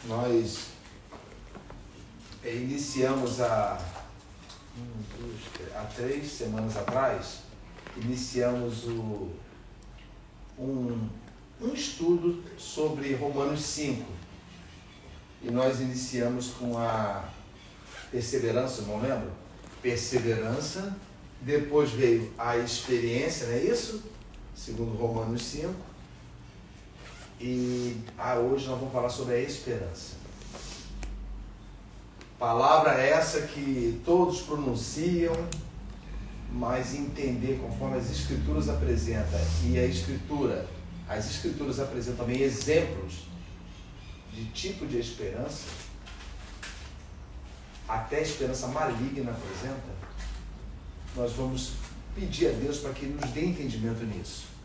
Nós iniciamos há 3 semanas atrás, iniciamos um estudo sobre Romanos 5. E nós iniciamos com a perseverança, não lembro? Perseverança, depois veio a experiência, não é isso? Segundo Romanos 5. E hoje nós vamos falar sobre a esperança. Palavra essa que todos pronunciam, mas entender conforme as Escrituras apresentam. E as Escrituras apresentam também exemplos de tipo de esperança, até a esperança maligna apresenta. Nós vamos pedir a Deus para que nos dê entendimento nisso.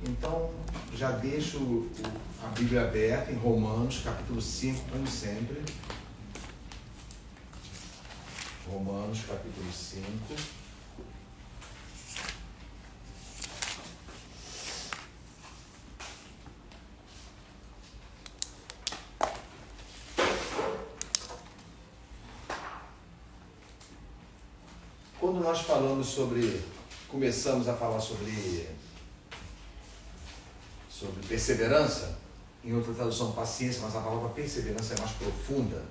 Então, já deixo a Bíblia aberta em Romanos, capítulo 5, como sempre. Romanos, capítulo 5. Quando nós começamos a falar sobre perseverança, em outra tradução paciência, mas a palavra perseverança é mais profunda.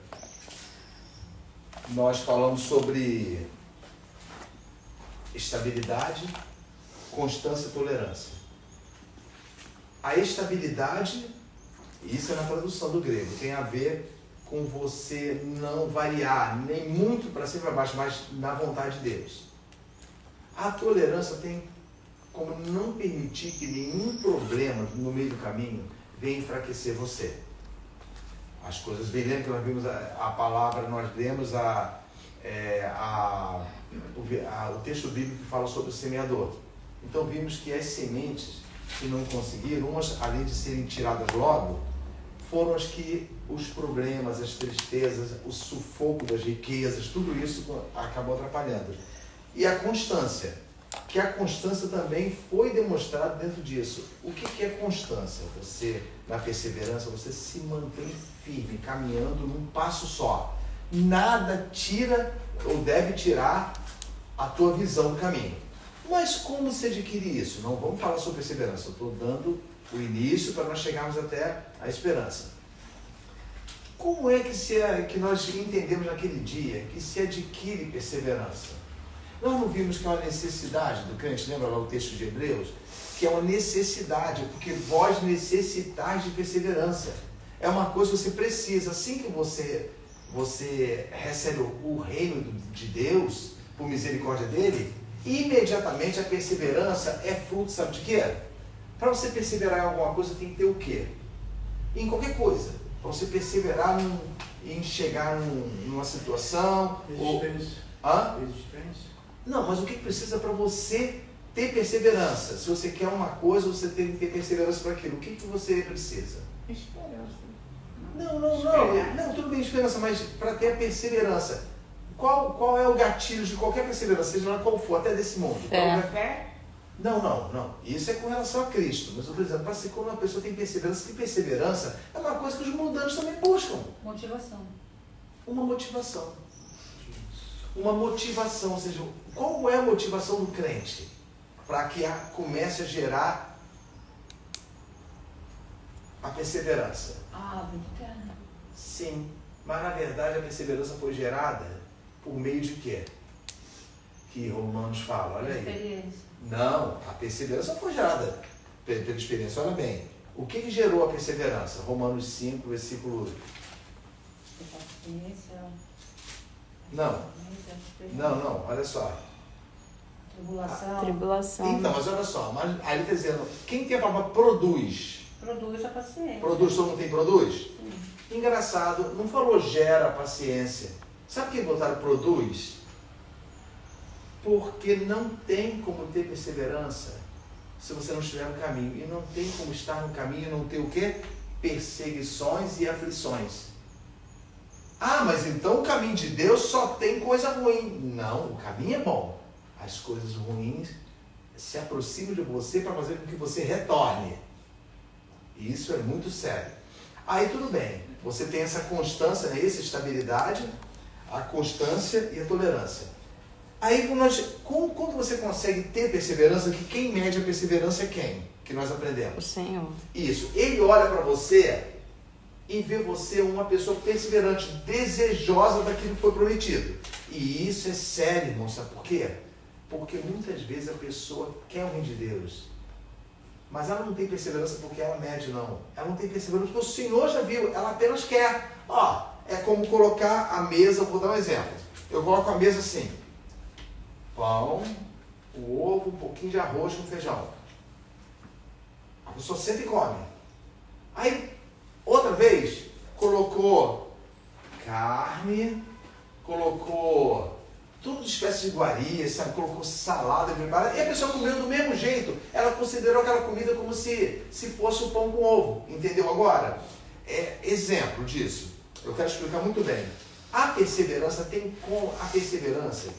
Nós falamos sobre estabilidade, constância e tolerância. A estabilidade, isso é na tradução do grego, tem a ver com você não variar, nem muito para cima e para baixo, mas na vontade de Deus. A tolerância tem como não permitir que nenhum problema no meio do caminho venha enfraquecer você. As coisas vêm, lembra que nós vimos a palavra, nós lemos o texto bíblico que fala sobre o semeador. Então vimos que as sementes que não conseguiram, umas além de serem tiradas logo, foram as que os problemas, as tristezas, o sufoco das riquezas, tudo isso acabou atrapalhando. E a constância, que a constância também foi demonstrada dentro disso. O que é constância? Você, na perseverança, você se mantém firme, caminhando num passo só. Nada tira ou deve tirar a tua visão do caminho. Mas como se adquire isso? Não vamos falar sobre perseverança, eu estou dando o início para nós chegarmos até a esperança. Como é que nós entendemos naquele dia que se adquire perseverança? Nós não vimos que é uma necessidade do crente, lembra lá o texto de Hebreus? Que é uma necessidade, porque vós necessitais de perseverança. É uma coisa que você precisa. Assim que você recebe o reino de Deus, por misericórdia dele, imediatamente a perseverança é fruto, sabe de quê? Para você perseverar em alguma coisa tem que ter o quê? Em qualquer coisa. Para você perseverar em chegar numa situação... Resistência. Resistência? Não, mas o que precisa para você ter perseverança? Se você quer uma coisa, você tem que ter perseverança para aquilo. O que você precisa? Esperança. Não, tudo bem, esperança, mas para ter a perseverança, qual é o gatilho de qualquer perseverança, seja lá qual for, até desse mundo? Fé. Não. Isso é com relação a Cristo. Mas eu estou dizendo, para ser quando uma pessoa tem perseverança é uma coisa que os mundanos também buscam. Motivação. Uma motivação. Ou seja, qual é a motivação do crente? Para que comece a gerar a perseverança. Bacana. Sim, mas na verdade a perseverança foi gerada por meio de quê? Que Romanos fala, olha aí. Experiência. Não, a perseverança não foi gerada pela experiência, olha bem. O que gerou a perseverança? Romanos 5, versículo 8. Experiência. Não, olha só. Tribulação. Então, mas olha só, aí ele está dizendo, quem tem a palavra produz? Produz a paciência. Produz, todo mundo tem produz? Sim. Engraçado, não falou gera paciência. Sabe por que botaram produz? Porque não tem como ter perseverança se você não estiver no caminho. E não tem como estar no caminho e não ter o quê? Perseguições e aflições. Mas então o caminho de Deus só tem coisa ruim. Não, o caminho é bom. As coisas ruins se aproximam de você para fazer com que você retorne. E isso é muito sério. Aí tudo bem, você tem essa constância, né? Essa estabilidade, a constância e a tolerância. Aí quando você consegue ter perseverança, que quem mede a perseverança é quem? Que nós aprendemos. O Senhor. Isso. Ele olha para você e vê você uma pessoa perseverante, desejosa daquilo que foi prometido. E isso é sério, irmão. Sabe por quê? Porque muitas vezes a pessoa quer o reino de Deus, mas ela não tem perseverança porque ela mede, não. Ela não tem perseverança porque o Senhor já viu, ela apenas quer. Ó, é como colocar a mesa, vou dar um exemplo. Eu coloco a mesa assim, pão, o ovo, um pouquinho de arroz com feijão. A pessoa senta e come. Aí, outra vez, colocou carne, colocou tudo de espécie de iguaria, sabe? Colocou salada, e a pessoa comeu do mesmo jeito. Ela considerou aquela comida como se fosse o pão com ovo. Entendeu agora? Exemplo disso. Eu quero explicar muito bem. A perseverança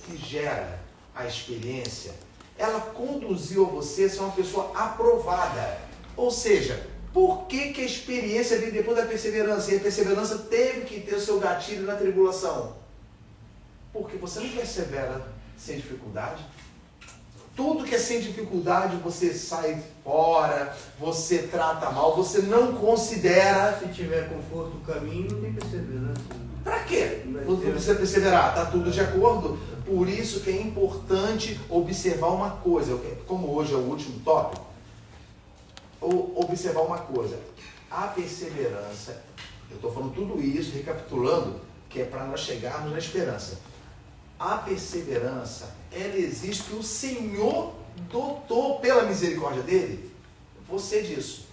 que gera a experiência, ela conduziu você a ser uma pessoa aprovada. Ou seja, por que a experiência vem depois da perseverança? E a perseverança teve que ter o seu gatilho na tribulação. Porque você não persevera sem dificuldade. Tudo que é sem dificuldade, você sai fora, você trata mal, você não considera. Se tiver conforto no caminho, não tem perseverança. Para quê? Não precisa perseverar, está tudo de acordo. Por isso que é importante observar uma coisa, como hoje é o último tópico, observar uma coisa. A perseverança, eu estou falando tudo isso, recapitulando, que é para nós chegarmos na esperança. A perseverança, ela existe que o Senhor dotou pela misericórdia dele você disso.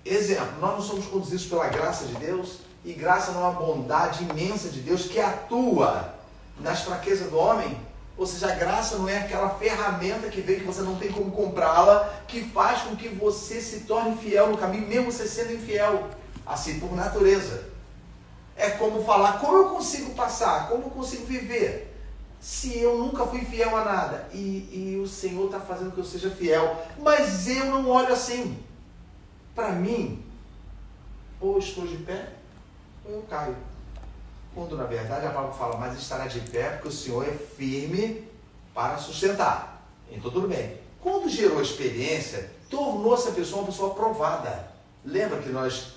Exemplo, nós não somos conduzidos pela graça de Deus, e graça não é uma bondade imensa de Deus que atua nas fraquezas do homem. Ou seja, a graça não é aquela ferramenta que vem que você não tem como comprá-la, que faz com que você se torne fiel no caminho, mesmo você sendo infiel, assim por natureza. É como falar, como eu consigo passar, como eu consigo viver, se eu nunca fui fiel a nada, e o Senhor está fazendo que eu seja fiel, mas eu não olho assim. Para mim, ou estou de pé, ou eu caio. Quando na verdade a palavra fala, mas estará de pé porque o Senhor é firme para sustentar. Então tudo bem. Quando gerou a experiência, tornou essa pessoa uma pessoa aprovada. Lembra que nós,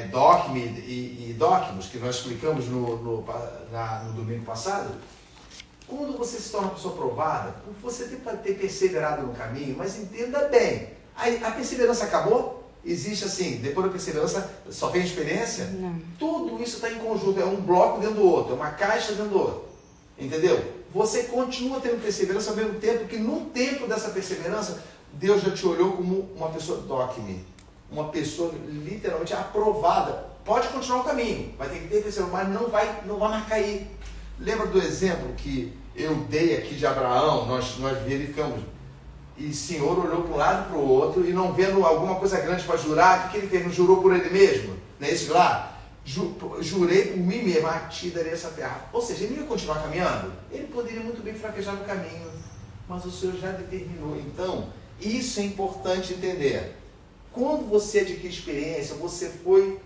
Docme e Docmos, que nós explicamos no domingo passado? Quando você se torna uma pessoa aprovada, você tem que ter perseverado no caminho, mas entenda bem, a perseverança acabou? Existe assim, depois da perseverança, só vem a experiência? Não. Tudo isso está em conjunto, é um bloco dentro do outro, é uma caixa dentro do outro. Entendeu? Você continua tendo perseverança ao mesmo tempo que no tempo dessa perseverança, Deus já te olhou como uma pessoa docme, uma pessoa literalmente aprovada. Pode continuar o caminho, vai ter que ter perseverança, mas não vai mais cair. Lembra do exemplo que eu dei aqui de Abraão? Nós verificamos. E o Senhor olhou para um lado e para o outro, e não vendo alguma coisa grande para jurar, o que ele fez? Não jurou por ele mesmo? Não é isso lá? Jurei por mim mesmo, a ti darei essa terra. Ou seja, ele ia continuar caminhando? Ele poderia muito bem fraquejar no caminho, mas o Senhor já determinou. Então, isso é importante entender. Quando você adquire experiência, você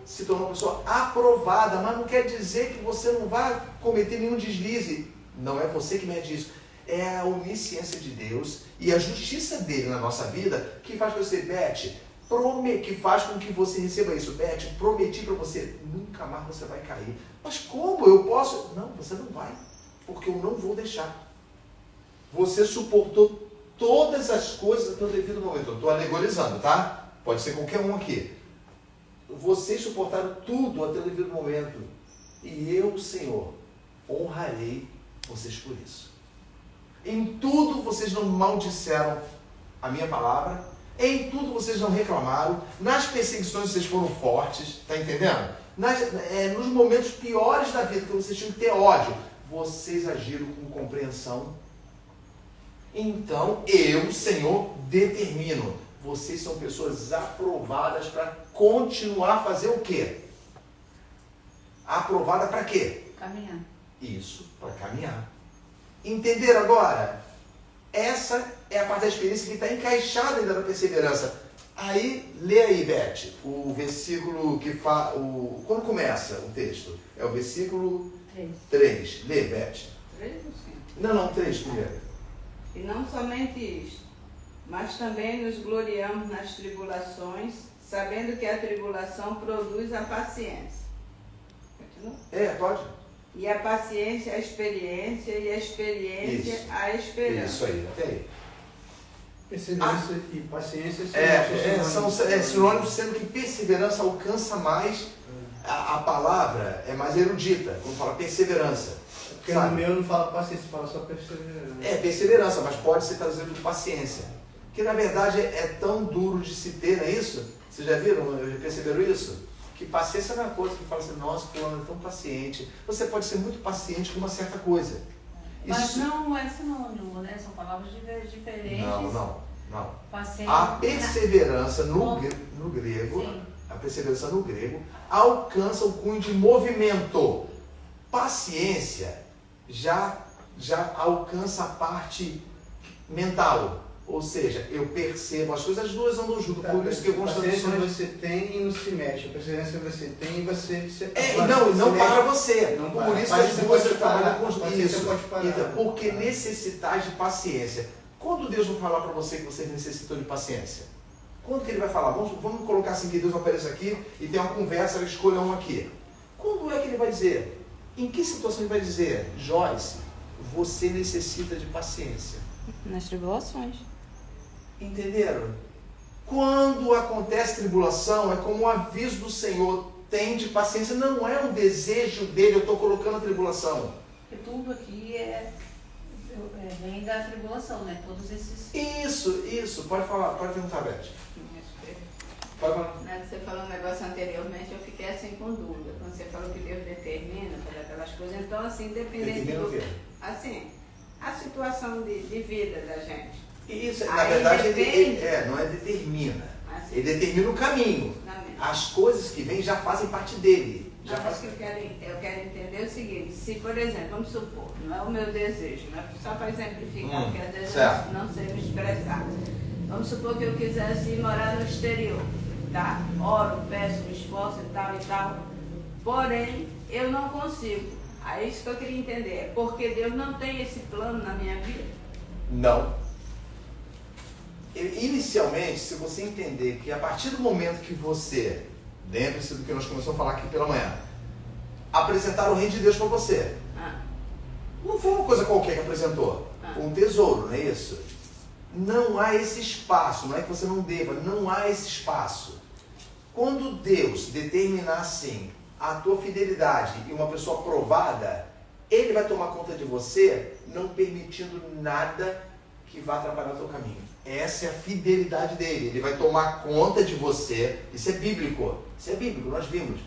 se tornou uma pessoa aprovada, mas não quer dizer que você não vai cometer nenhum deslize. Não é você que mede isso. É a onisciência de Deus e a justiça dele na nossa vida que faz com que você, Beth, que faz com que você receba isso. Beth, prometi para você, nunca mais você vai cair. Mas como eu posso? Não, você não vai, porque eu não vou deixar. Você suportou todas as coisas até o devido momento. Eu estou alegorizando, tá? Pode ser qualquer um aqui. Vocês suportaram tudo até o devido momento. E eu, Senhor, honrarei vocês por isso. Em tudo vocês não maldisseram a minha palavra. Em tudo vocês não reclamaram. Nas perseguições vocês foram fortes. Está entendendo? Nos momentos piores da vida, que vocês tinham que ter ódio, vocês agiram com compreensão. Então, eu, Senhor, determino. Vocês são pessoas aprovadas para continuar a fazer o quê? Aprovada para quê? Caminhar. Isso, para caminhar. Entenderam agora? Essa é a parte da experiência que está encaixada ainda na perseverança. Aí, lê aí, Beth, o versículo que fala... Quando começa o texto? É o versículo 3. Lê, Beth. 3 ou 5? Não, 3 primeiro. E não somente isto, mas também nos gloriamos nas tribulações, sabendo que a tribulação produz a paciência. Continua? Pode. E a paciência, a experiência, e a experiência, Isso. a esperança. Isso aí, até aí. Perseverança e paciência São sinônimos, sendo que perseverança alcança mais, a palavra é mais erudita, quando fala perseverança. Porque no meu não fala paciência, fala só perseverança. Perseverança, mas pode ser traduzido por paciência. Que na verdade é tão duro de se ter, não é isso? Vocês já viram? Já perceberam isso? Que paciência não é uma coisa que fala assim, nossa, fulano é tão paciente. Você pode ser muito paciente com uma certa coisa. Mas Isso... não é sinônimo, né? São palavras diferentes. Não. Paciência. A perseverança no grego, Sim. a perseverança no grego alcança o cunho de movimento. Paciência já alcança a parte mental. Ou seja, eu percebo as coisas, as duas andam junto. Por isso que algumas paciência traduções... você tem e não se mexe. A perseverança você tem e você... não para você. Não Por para. isso que as duas pode trabalham com paciência isso. pode parar. Então, porque necessitais de paciência. Quando Deus vai falar para você que você necessitou de paciência? Quando que Ele vai falar? Vamos colocar assim que Deus apareça aqui e tem uma conversa, ele escolha um aqui. Quando é que Ele vai dizer? Em que situação Ele vai dizer? Joyce, você necessita de paciência. Nas tribulações. Entenderam? Quando acontece tribulação, é como um aviso do Senhor, tem de paciência, não é um desejo dele, eu estou colocando a tribulação. Porque tudo aqui vem da tribulação, né? Todos esses... Isso, pode falar, pode perguntar, Beth. Pode falar. Você falou um negócio anteriormente, eu fiquei assim com dúvida. Quando você falou que Deus determina fazer aquelas coisas, então assim, dependendo Determina o quê? assim, a situação de vida da gente. Isso, na Aí verdade, depende. não é determina. Assim, Ele determina o caminho. na mente. As coisas que vêm já fazem parte dele. Já Mas faz... que eu quero entender o seguinte, se por exemplo, vamos supor, não é o meu desejo, né? Só para exemplificar, porque às vezes certo. não sei me expressar. Vamos supor que eu quisesse ir morar no exterior, tá? Oro, peço, me esforço e tal, porém eu não consigo. Aí isso que eu queria entender, é porque Deus não tem esse plano na minha vida? Não. Inicialmente, se você entender que a partir do momento que você, lembre-se do que nós começamos a falar aqui pela manhã, apresentar o reino de Deus para você. Não foi uma coisa qualquer que apresentou. Um tesouro, não é isso? Não há esse espaço, não é que você não deva, não há esse espaço. Quando Deus determinar assim a tua fidelidade e uma pessoa provada, Ele vai tomar conta de você, não permitindo nada que vá atrapalhar o teu caminho. Essa é a fidelidade dele. Ele vai tomar conta de você. Isso é bíblico. Isso é bíblico, nós vimos.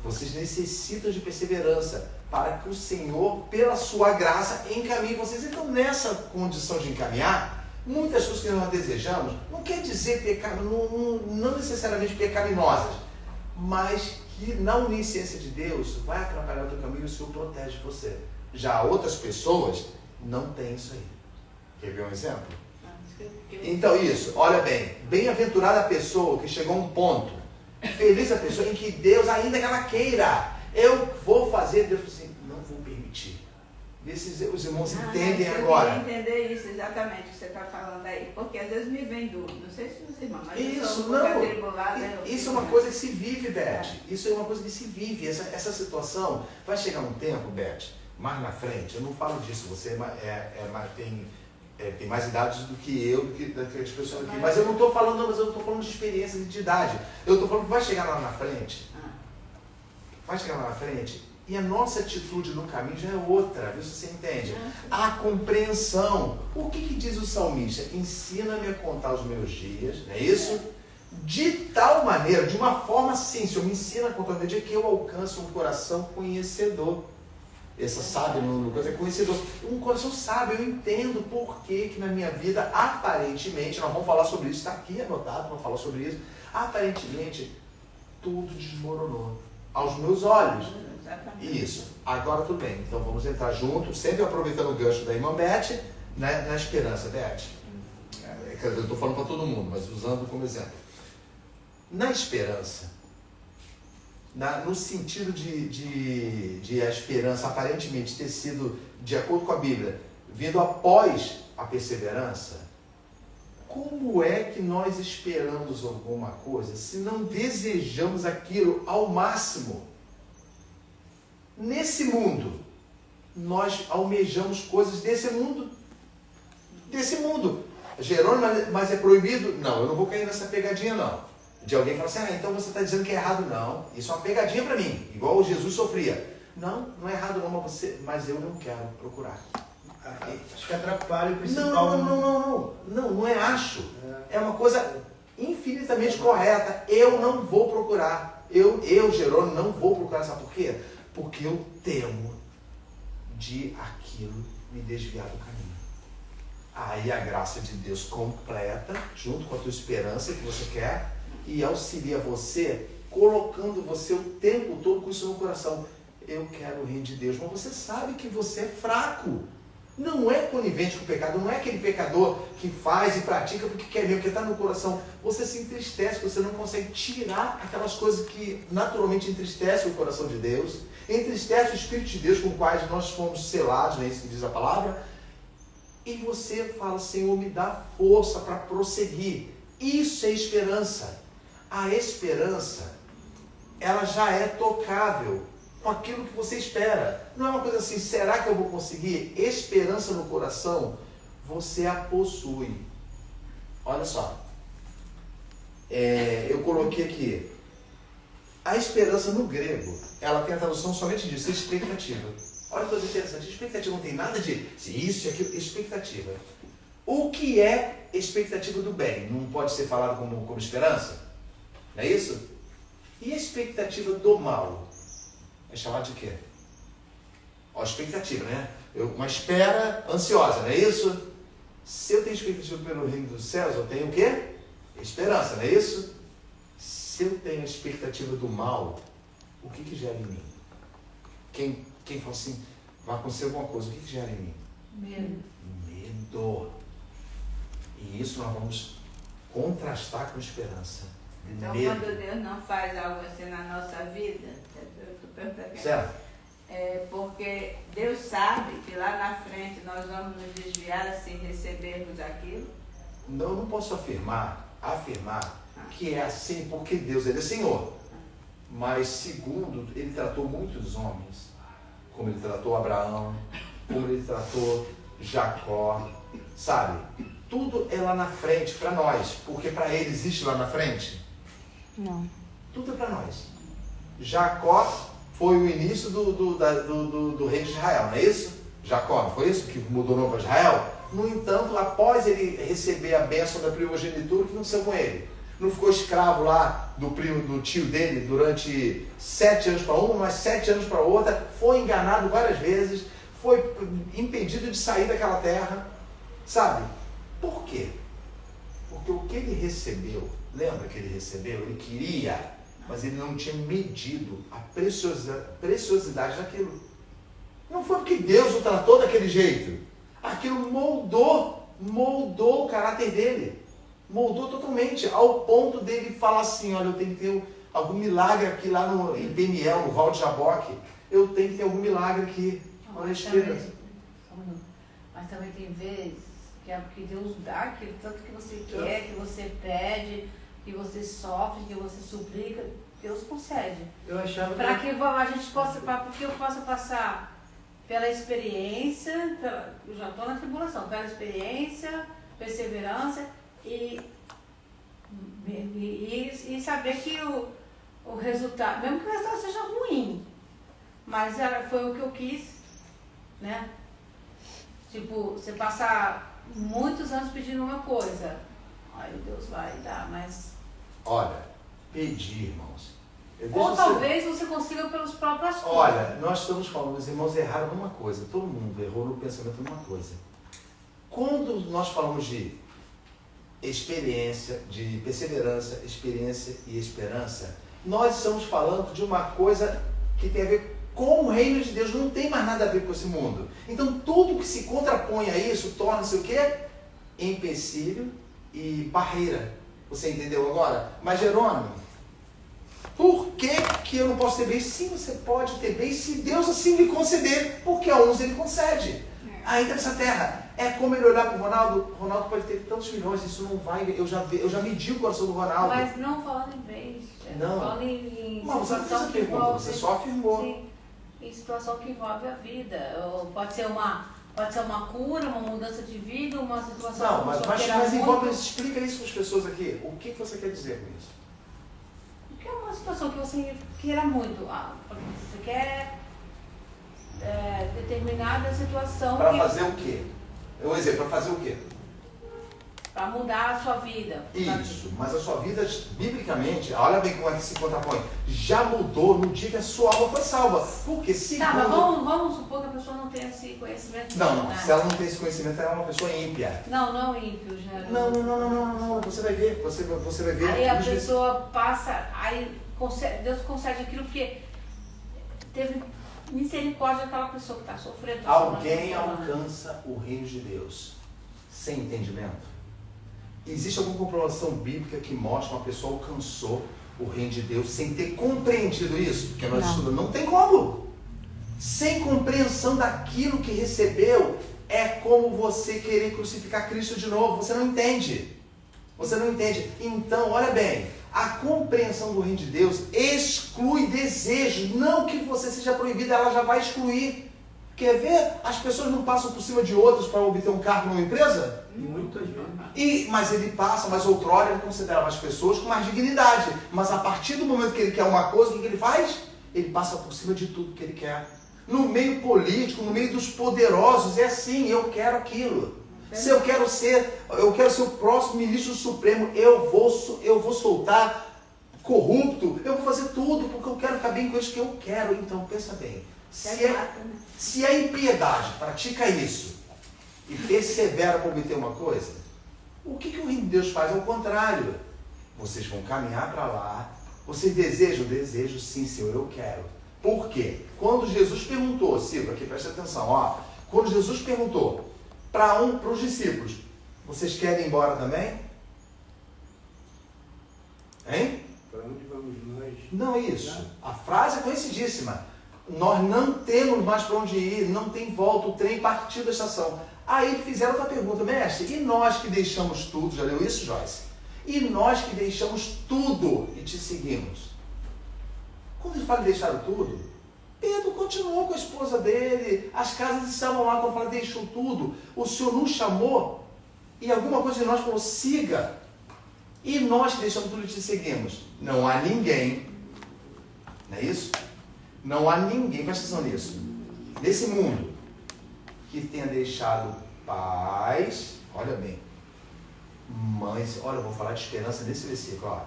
Vocês necessitam de perseverança para que o Senhor, pela sua graça, encaminhe vocês. Então, nessa condição de encaminhar, muitas coisas que nós desejamos, não quer dizer pecado, não necessariamente pecaminosas, mas que na onisciência de Deus vai atrapalhar o teu caminho e o Senhor protege você. Já outras pessoas não têm isso aí. Quer ver um exemplo? Então isso, olha bem, bem-aventurada a pessoa que chegou a um ponto, feliz a pessoa em que Deus, ainda que ela queira, eu vou fazer, Deus assim, não vou permitir. Os irmãos entendem agora. Eu queria entender isso exatamente que você está falando aí, porque às vezes me vem dúvida, não sei se os irmãos, mas Isso é uma coisa que se vive, Beth. Isso é uma coisa que se vive. Essa situação vai chegar um tempo, Beth, mais na frente. Eu não falo disso, você tem mais idade do que eu, do que as pessoas aqui. Mas eu não estou falando de experiência de idade. Eu estou falando que vai chegar lá na frente. Vai chegar lá na frente e a nossa atitude no caminho já é outra. Viu se você entende? A compreensão. O que diz o salmista? Ensina-me a contar os meus dias, não é isso? De tal maneira, de uma forma assim, se eu me ensino a contar os meus dias, que eu alcance um coração conhecedor. Essa sábia, coisa é conhecedor. Um coração sábio, eu entendo por que na minha vida, aparentemente, nós vamos falar sobre isso, está aqui anotado, vamos falar sobre isso, aparentemente, tudo desmoronou aos meus olhos. Isso. Agora tudo bem, então vamos entrar junto, sempre aproveitando o gancho da irmã Beth, na esperança, Beth. eu estou falando para todo mundo, mas usando como exemplo. Na esperança, no sentido de a esperança aparentemente ter sido, de acordo com a Bíblia, vindo após a perseverança, como é que nós esperamos alguma coisa se não desejamos aquilo ao máximo? Nesse mundo, nós almejamos coisas desse mundo. Jerônimo, mas é proibido? Não, eu não vou cair nessa pegadinha não. De alguém falar assim, então você está dizendo que é errado. Não, isso é uma pegadinha para mim, igual Jesus sofria. Não é errado não, mas eu não quero procurar. Acho que atrapalha o principal. Não é acho. É uma coisa infinitamente correta. Eu não vou procurar. Eu, Jerônimo, não vou procurar. Sabe por quê? Porque eu temo de aquilo me desviar do caminho. Aí a graça de Deus completa, junto com a tua esperança que você quer, e auxilia você, colocando você o tempo todo com isso no coração. Eu quero o reino de Deus, mas você sabe que você é fraco. Não é conivente com o pecado, não é aquele pecador que faz e pratica porque quer mesmo, porque está no coração. Você se entristece, você não consegue tirar aquelas coisas que naturalmente entristecem o coração de Deus, entristece o Espírito de Deus com o quais nós fomos selados, não é isso que diz a palavra? E você fala, Senhor, me dá força para prosseguir. Isso é esperança. A esperança, ela já é tocável com aquilo que você espera. Não é uma coisa assim, será que eu vou conseguir? Esperança no coração, você a possui. Olha só. Eu coloquei aqui. A esperança no grego, ela tem a tradução somente disso, expectativa. Olha que coisa interessante, expectativa não tem nada de isso e aquilo, expectativa. O que é expectativa do bem? Não pode ser falado como esperança? Não é isso? E a expectativa do mal? É chamado de quê? Expectativa, né? Uma espera ansiosa, não é isso? Se eu tenho expectativa pelo reino dos céus, eu tenho o quê? Esperança, não é isso? Se eu tenho a expectativa do mal, o que gera em mim? Quem fala assim, vai acontecer alguma coisa, o que gera em mim? Medo. E isso nós vamos contrastar com esperança. Então, medo. quando Deus não faz algo assim na nossa vida, eu estou perguntando, certo? Porque Deus sabe que lá na frente nós vamos nos desviar assim, recebermos aquilo. Não, eu não posso afirmar que é assim porque Deus, Ele é Senhor. Mas segundo, Ele tratou muitos homens, como Ele tratou Abraão, como Ele tratou Jacó, sabe? Tudo é lá na frente para nós, porque para Ele existe lá na frente? Não. Tudo é para nós. Jacó foi o início do reino de Israel, não é isso? Jacó, não foi isso que mudou o nome para Israel? No entanto, após ele receber a bênção da primogenitura, o que aconteceu com ele? Não ficou escravo lá do tio dele durante 7 anos para uma, mas 7 anos para outra, foi enganado várias vezes, foi impedido de sair daquela terra, sabe? Por quê? Porque o que ele recebeu, lembra que ele recebeu? Ele queria, mas ele não tinha medido a preciosidade daquilo. Não foi porque Deus o tratou daquele jeito. Aquilo moldou o caráter dele. Moldou totalmente, ao ponto dele falar assim, olha, eu tenho que ter algum milagre aqui lá em Peniel, no Val de Jaboque. Eu tenho que ter algum milagre aqui. Olha a esperança. Mas também tem vezes que é porque Deus dá aquilo, tanto que você quer, que você pede, que você sofre, que você suplica, Deus concede. Eu achava para que a gente possa, porque eu possa passar pela experiência, eu já estou na tribulação, pela experiência, perseverança e saber que o resultado, mesmo que o resultado seja ruim, mas foi o que eu quis, né? Tipo, você passar muitos anos pedindo uma coisa, aí Deus vai dar, mas... Olha, pedir, irmãos. Ou talvez você consiga pelas próprias forças. Olha, nós estamos falando, os irmãos erraram numa coisa, todo mundo errou no pensamento numa coisa. Quando nós falamos de experiência, de perseverança, experiência e esperança, nós estamos falando de uma coisa que tem a ver com o reino de Deus, não tem mais nada a ver com esse mundo. Então tudo que se contrapõe a isso torna-se o quê? Empecilho e barreira. Você entendeu agora? Mas Jerônimo, por que eu não posso ter bens? Sim, você pode ter bens se Deus assim lhe conceder, porque a uns ele concede. Ainda nessa terra, é como ele olhar para o Ronaldo pode ter tantos milhões, isso não vai, eu já medi o coração do Ronaldo. Mas não falando em bens, Não. falando em Mas você não fez situação a que pergunta, envolve... você só afirmou. Sim, em situação que envolve a vida. Ou pode ser uma cura, uma mudança de vida, uma situação... Não, mas envolve, explica isso para as pessoas aqui. O que você quer dizer com isso? Porque é uma situação que você queira muito. Você quer determinada situação... Para fazer o quê? Um exemplo, para fazer o quê? Para mudar a sua vida. Isso, mas a sua vida, biblicamente, olha bem como é que se contrapõe, já mudou no dia que a sua alma foi salva. Porque se... Tá, mas vamos supor que a pessoa não tenha esse conhecimento. Não, né? se ela não tem esse conhecimento, ela é uma pessoa ímpia. Não ímpio, já. Não, você vai ver, você vai ver. Aí a pessoa passa, Deus concede aquilo porque teve misericórdia daquela pessoa que está sofrendo. Alguém alcança o reino de Deus sem entendimento? Existe alguma comprovação bíblica que mostra uma pessoa alcançou o reino de Deus sem ter compreendido isso? Porque nós estudamos, não tem como. Sem compreensão daquilo que recebeu, é como você querer crucificar Cristo de novo. Você não entende. Você não entende. Então, olha bem, a compreensão do reino de Deus exclui desejo. Não que você seja proibido, ela já vai excluir. Quer ver? As pessoas não passam por cima de outras para obter um cargo numa empresa? Muitas vezes. Mas ele passa, mas outrora ele considerava as pessoas com mais dignidade. Mas a partir do momento que ele quer uma coisa, o que ele faz? Ele passa por cima de tudo que ele quer. No meio político, no meio dos poderosos, é assim, eu quero aquilo. Se eu quero ser o próximo ministro supremo, eu vou soltar corrupto, eu vou fazer tudo, porque eu quero ficar bem com isso que eu quero. Então, pensa bem, se a impiedade pratica isso e persevera para obter uma coisa, o que o reino de Deus faz? Ao contrário, vocês vão caminhar para lá, vocês desejam? Desejo, sim, Senhor, eu quero. Por quê? Quando Jesus perguntou, Silvio, aqui presta atenção, ó, quando Jesus perguntou para os discípulos, vocês querem ir embora também? Hein? Para onde vamos nós? Não, isso. A frase é conhecidíssima. Nós não temos mais para onde ir, não tem volta, o trem partiu da estação. Aí fizeram outra pergunta, mestre, e nós que deixamos tudo, já leu isso, Joyce? E nós que deixamos tudo e te seguimos? Quando ele fala de deixar tudo, Pedro continuou com a esposa dele, as casas estavam lá, quando fala deixou tudo, o Senhor nos chamou, e alguma coisa de nós falou, siga, e nós que deixamos tudo e te seguimos. Não há ninguém, não é isso? Não há ninguém, presta atenção nisso, nesse mundo, que tenha deixado pais, olha bem, mães, olha, eu vou falar de esperança nesse versículo, ó,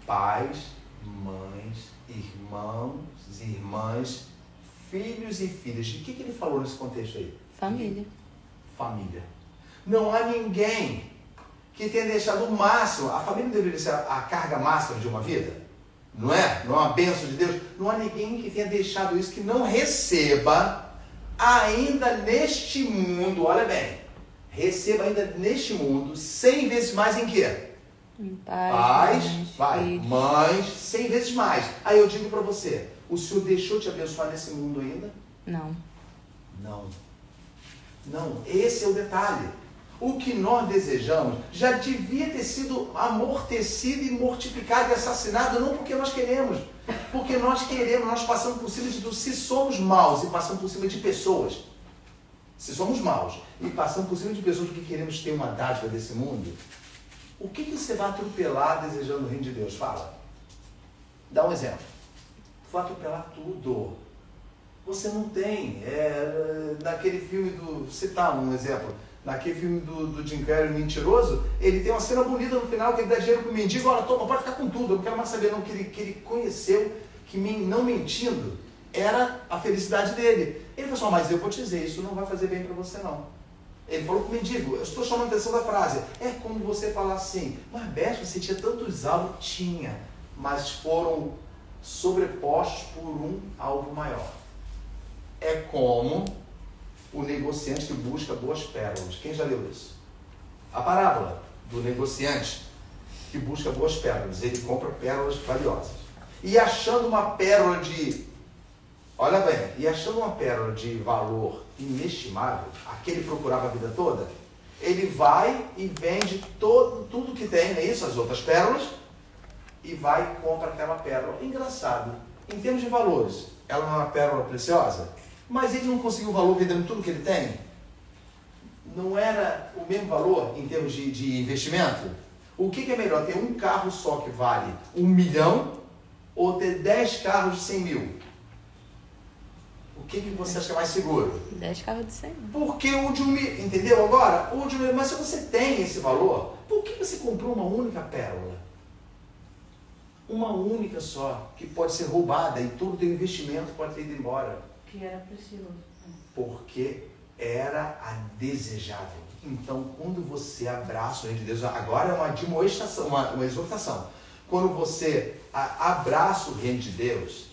pais, mães, irmãos, irmãs, filhos e filhas. De que ele falou nesse contexto aí? Família. Família. Não há ninguém que tenha deixado o máximo. A família deveria ser a carga máxima de uma vida? Não é? Não é uma bênção de Deus? Não há ninguém que tenha deixado isso, que não receba ainda neste mundo, olha bem, receba ainda neste mundo 100 vezes mais em quê? Pais, mães, 100 vezes mais. Aí eu digo para você, o Senhor deixou te abençoar nesse mundo ainda? Não. Não, esse é o detalhe. O que nós desejamos já devia ter sido amortecido e mortificado e assassinado, não porque nós queremos, porque nós queremos, nós passamos por cima de, se somos maus e passamos por cima de pessoas, se somos maus e passamos por cima de pessoas porque queremos ter uma dádiva desse mundo, o que você vai atropelar desejando o reino de Deus? Fala. Dá um exemplo. Vai atropelar tudo. Você não tem. Naquele filme do... Citar um exemplo. Naquele filme do Jim Carrey, Mentiroso, ele tem uma cena bonita no final que ele dá dinheiro pro mendigo. Olha, toma, pode ficar com tudo. Eu não quero mais saber não, que ele conheceu que não mentindo era a felicidade dele. Ele falou assim, mas eu vou te dizer, isso não vai fazer bem para você não. Ele falou com o mendigo, eu estou chamando a atenção da frase, é como você falar assim, mas Beto, você tinha tantos alvos? Tinha, mas foram sobrepostos por um alvo maior. É como o negociante que busca boas pérolas. Quem já leu isso? A parábola do negociante que busca boas pérolas. Ele compra pérolas valiosas. E achando uma pérola olha bem, e achando uma pérola de valor inestimável, aquele procurava a vida toda, ele vai e vende tudo que tem, não é isso? As outras pérolas, e vai e compra aquela pérola. Engraçado, em termos de valores, ela não é uma pérola preciosa, mas ele não conseguiu o valor vendendo tudo que ele tem? Não era o mesmo valor em termos de investimento? O que é melhor, ter um carro só que vale 1 milhão ou ter 10 carros de 100 mil? O que você acha que é mais seguro? 10 carros de 100. Porque o de 1 milhão, entendeu agora? O de 1 milhão, mas se você tem esse valor, por que você comprou uma única pérola? Uma única só, que pode ser roubada e todo o teu investimento pode ter ido embora. Que era precioso. Porque era a desejável. Então, quando você abraça o reino de Deus, agora é uma admoestação, uma exortação. Quando você abraça o reino de Deus,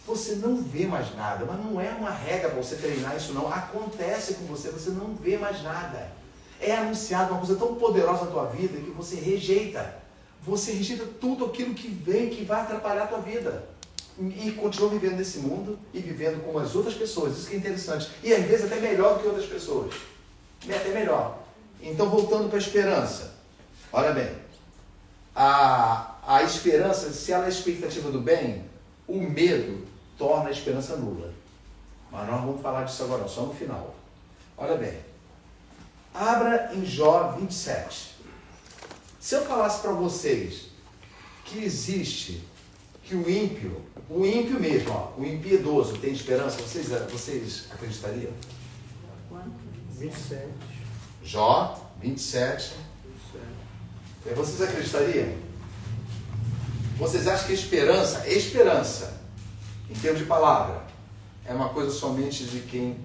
você não vê mais nada, mas não é uma regra para você treinar isso não. Acontece com você, você não vê mais nada. É anunciado uma coisa tão poderosa na tua vida que você rejeita. Você rejeita tudo aquilo que vem, que vai atrapalhar a tua vida. E continua vivendo nesse mundo e vivendo como as outras pessoas. Isso que é interessante. E às vezes até melhor do que outras pessoas. Até melhor. Então, voltando para a esperança. Olha bem. A esperança, se ela é a expectativa do bem, o medo torna a esperança nula. Mas nós vamos falar disso agora, só no final. Olha bem. Abra em Jó 27. Se eu falasse para vocês que existe, que o ímpio mesmo, ó, o impiedoso tem esperança, vocês acreditariam? Quanto? 27. Jó 27. Vocês acreditariam? Vocês acham que esperança, em termos de palavra, é uma coisa somente de quem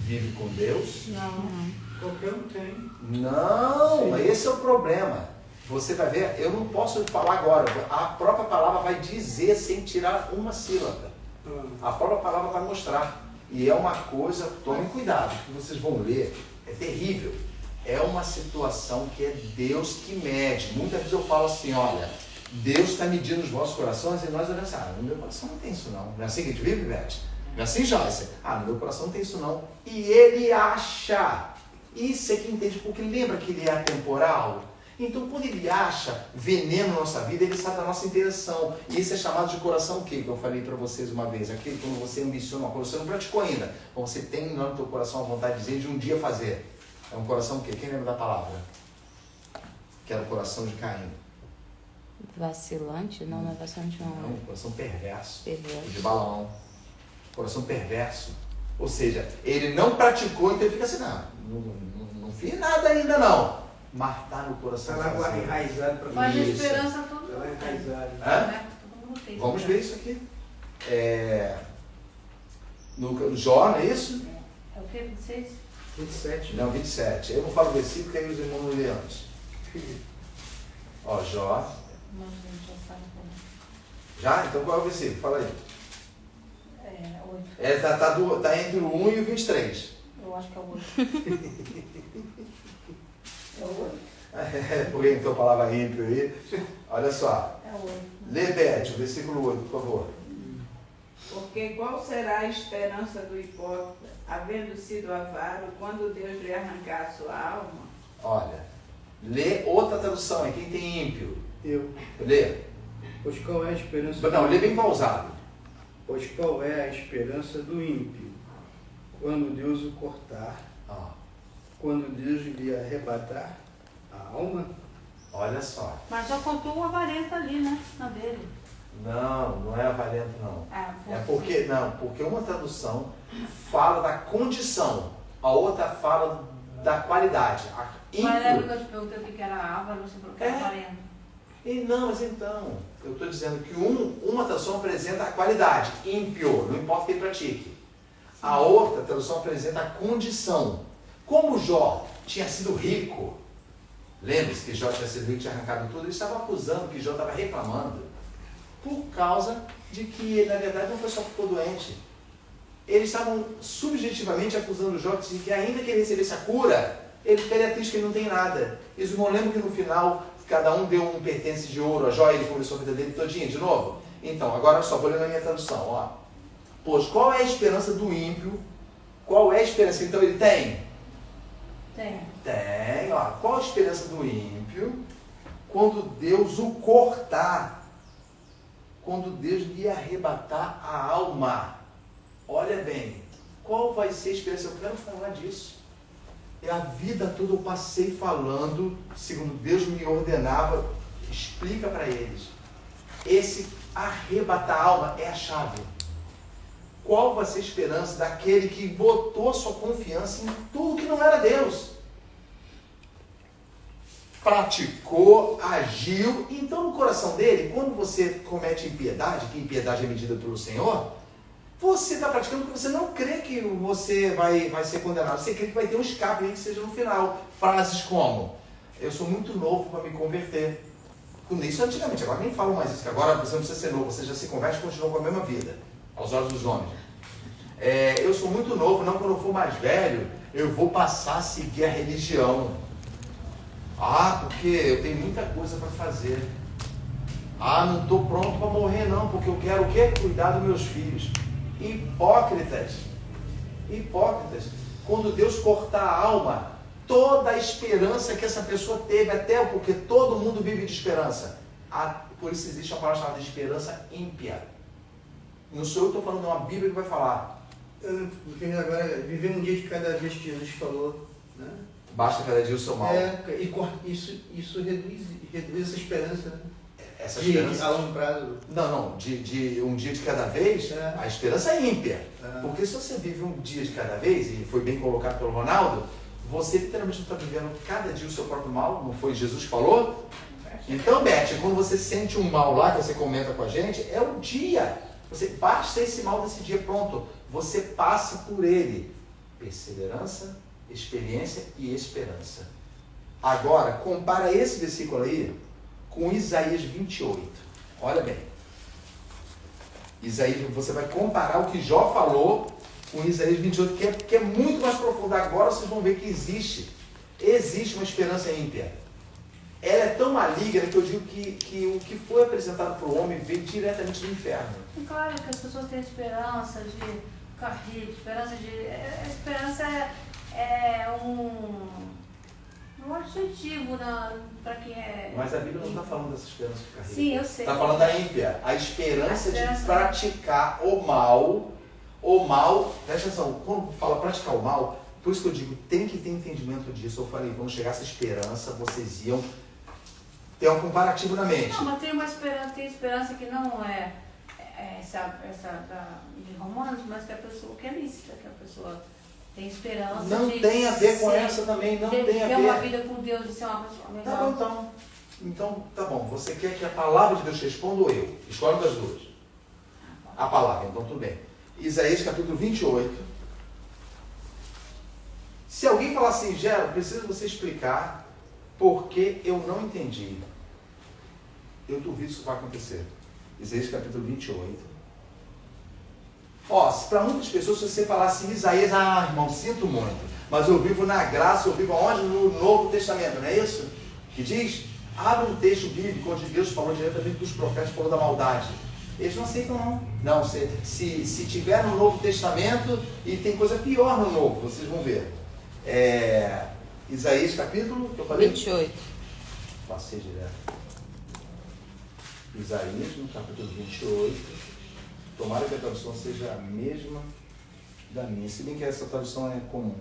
vive com Deus? Não. Qualquer um tem. Não, esse é o problema. Você vai ver, eu não posso falar agora, a própria palavra vai dizer sem tirar uma sílaba. A própria palavra vai mostrar. E é uma coisa, tomem cuidado, que vocês vão ler, é terrível. É uma situação que é Deus que mede. Muitas vezes eu falo assim, olha, Deus está medindo os vossos corações e nós olhamos assim, no meu coração não tem isso não. Não é assim que a gente vive, Beth? Não é assim, Joyce? No meu coração não tem isso não. E ele acha. Isso é que entende, porque lembra que ele é atemporal? Então, quando ele acha veneno na nossa vida, ele sabe da nossa intenção. E isso é chamado de coração o quê? Que eu falei para vocês uma vez. Aquele quando você ambiciona uma coisa, você não praticou ainda. Mas você tem no teu coração a vontade de dizer de um dia fazer. É um coração o quê? Quem lembra da palavra? Que era o coração de Caim. Vacilante? Não é vacilante não. Não, coração perverso. Perverso. De Balaão. Coração perverso. Ou seja, ele não praticou, então ele fica assim, não fiz nada ainda não. Mas está no coração. Está lá guarda enraizado para Mas a Isso. esperança todo Está lá mundo tem. enraizado. Né? Todo mundo tem. Vamos ver isso aqui. No Jó, não é isso? É o quê? 26? 27. Não, 27. Eu não falo versículo, que aí os irmãos não lêem antes. Ó, Jó. Mas a gente já sabe como. Já? Então qual é o versículo? Fala aí. É 8. Tá entre o 1 e o 23. Eu acho que é o 8. É o 8? Porque então a palavra ímpio aí. Olha só. É o 8. Lê, Beth, o versículo 8, por favor. Porque qual será a esperança do hipócrita, havendo sido avaro, quando Deus lhe arrancar a sua alma? Olha. Lê outra tradução aí. Quem tem ímpio? Eu. Lê. Pois qual é a esperança? Não, lê bem pausado. Pois qual é a esperança do ímpio? Quando Deus o cortar, Ó, quando Deus lhe arrebatar a alma? olha só. Mas já contou o avarento ali, né? Na dele. Não é avarento não. Foi. Porque uma tradução fala da condição, a outra fala da qualidade. Mas lembra que eu te perguntei o que era ávaro, você falou que era avarento. Mas então, eu estou dizendo que uma tradução apresenta a qualidade, ímpio, não importa quem pratique. A outra tradução apresenta a condição. Como Jó tinha sido rico, lembre-se que Jó tinha sido rico, tinha arrancado tudo, eles estavam acusando que Jó estava reclamando por causa de que ele, na verdade, não foi só que ficou doente. Eles estavam subjetivamente acusando Jó de que ainda que ele recebesse a cura, Ele é triste que ele não tem nada. Eles não lembram que no final, cada um deu um pertence de ouro, a joia, ele começou a vida dele todinha, de novo? Então, agora só vou ler na minha tradução, ó. Pois qual é a esperança do ímpio? Qual é a esperança? Então ele tem? Tem, ó. Qual a esperança do ímpio quando Deus o cortar? Quando Deus lhe arrebatar a alma? Olha bem, qual vai ser a esperança? Eu quero falar disso. A vida toda eu passei falando, segundo Deus me ordenava, explica para eles. Esse arrebatar a alma é a chave. Qual vai ser a esperança daquele que botou sua confiança em tudo que não era Deus? Praticou, agiu. Então, no coração dele, quando você comete impiedade, que impiedade é medida pelo Senhor, você está praticando porque você não crê que você vai ser condenado. Você crê que vai ter um escape aí que seja no final. Frases como: eu sou muito novo para me converter. Isso antigamente, agora nem falam mais isso, que agora você não precisa ser novo, você já se converte e continua com a mesma vida, aos olhos dos homens. Eu sou muito novo, não, quando eu for mais velho, eu vou passar a seguir a religião. Porque eu tenho muita coisa para fazer. Não estou pronto para morrer não, porque eu quero o quê? Cuidar dos meus filhos. Hipócritas. Quando Deus cortar a alma, toda a esperança que essa pessoa teve, até porque todo mundo vive de esperança. Por isso existe uma palavra chamada de esperança ímpia. Não sou eu que estou falando, é uma Bíblia que vai falar. Eu fiz agora, viver um dia de cada vez que Jesus falou, né? Basta cada dia o seu mal. Isso reduz essa esperança, né? Essa esperança a longo prazo. Não, de um dia de cada vez, a esperança é ímpia. Porque se você vive um dia de cada vez, e foi bem colocado pelo Ronaldo, você literalmente não está vivendo cada dia o seu próprio mal, não foi Jesus que falou? Então, Beth, quando você sente um mal lá, que você comenta com a gente, é o dia. Basta esse mal desse dia, pronto. Você passa por ele. Perseverança, experiência e esperança. Agora, compara esse versículo aí com Isaías 28. Olha bem. Isaías, você vai comparar o que Jó falou com Isaías 28, que é muito mais profundo. Agora vocês vão ver que existe uma esperança ímpia. Ela é tão maligna que eu digo que o que foi apresentado para o homem veio diretamente do inferno. E claro que as pessoas têm esperança de ficar rico, esperança é um adjetivo para quem é... Mas a Bíblia não está falando dessa esperança de ficar rico. Sim, eu sei. Está falando da ímpia. A esperança de praticar o mal, presta atenção, quando fala praticar o mal, por isso que eu digo, tem que ter entendimento disso. Eu falei, quando chegar essa esperança, vocês iam ter um comparativo na mente. Não, mas tem esperança que não é essa de Romanos, mas que a pessoa que é lícita, que a pessoa tem esperança. Não tem a ver com essa também, não tem a ver. De ter uma vida com Deus, de ser uma pessoa melhor. Tá bom, então, tá bom. Você quer que a palavra de Deus responda ou eu? Escolhe das duas. A palavra, então tudo bem. Isaías capítulo 28. Se alguém falar assim, Gero, precisa você explicar porque eu não entendi. Eu duvido que isso vai acontecer. Isaías capítulo 28. Para muitas pessoas, se você falar assim, Isaías, irmão, sinto muito, mas eu vivo na graça, eu vivo aonde? No Novo Testamento, não é isso? Que diz, abre um texto bíblico onde Deus falou diretamente dos profetas, falou da maldade. Eles não aceitam não. Não, se tiver no Novo Testamento, e tem coisa pior no Novo, vocês vão ver. Isaías capítulo, que eu falei? 28. Passei direto. Isaías, no capítulo 28. Tomara que a tradução seja a mesma da minha, se bem que essa tradução é comum.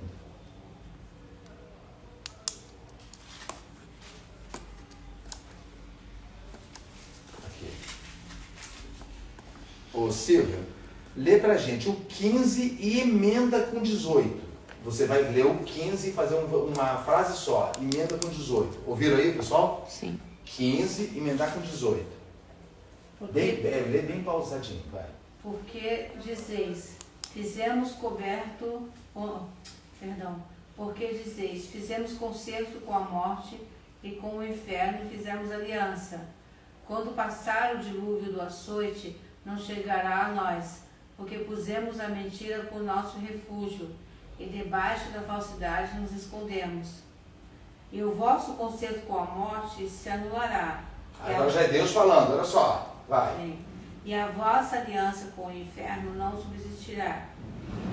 Aqui. Ô Silvia, lê pra gente o 15 e emenda com 18. Você vai ler o 15 e fazer uma frase só, emenda com 18. Ouviram aí, pessoal? Sim. 15, emendar com 18. Lê bem pausadinho, vai. Porque dizeis, fizemos concerto com a morte e com o inferno e fizemos aliança. Quando passar o dilúvio do açoite, não chegará a nós, porque pusemos a mentira por nosso refúgio e debaixo da falsidade nos escondemos. e o vosso concerto com a morte se anulará. Agora já é Deus falando, olha só, vai. Sim. E a vossa aliança com o inferno não subsistirá.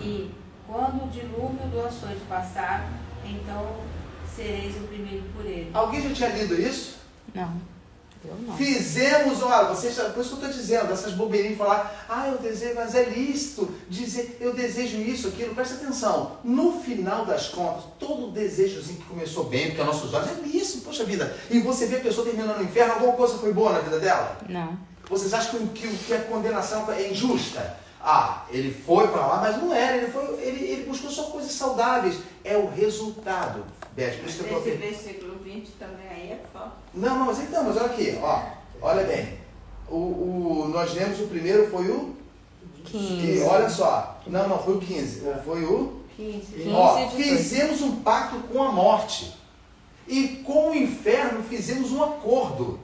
E quando o dilúvio do açoite passar, então sereis oprimidos por ele. Alguém já tinha lido isso? Não, eu não. Fizemos, olha, vocês, por isso que eu estou dizendo, essas bobeirinhas de falar, eu desejo, mas é lícito dizer, eu desejo isso, aquilo, presta atenção. No final das contas, todo desejozinho que começou bem, porque aos nossos olhos é lícito, poxa vida. E você vê a pessoa terminando no inferno, alguma coisa foi boa na vida dela? Não. Vocês acham que a condenação é injusta? Ele foi para lá, mas não era, ele buscou só coisas saudáveis. É o resultado. Beth, por isso que eu Esse tô... versículo 20 também aí é forte. Não, mas olha aqui, olha bem. Nós lemos o primeiro, foi o 15. olha só, não, foi o 15. Foi o 15. 15. fizemos um pacto com a morte. E com o inferno fizemos um acordo.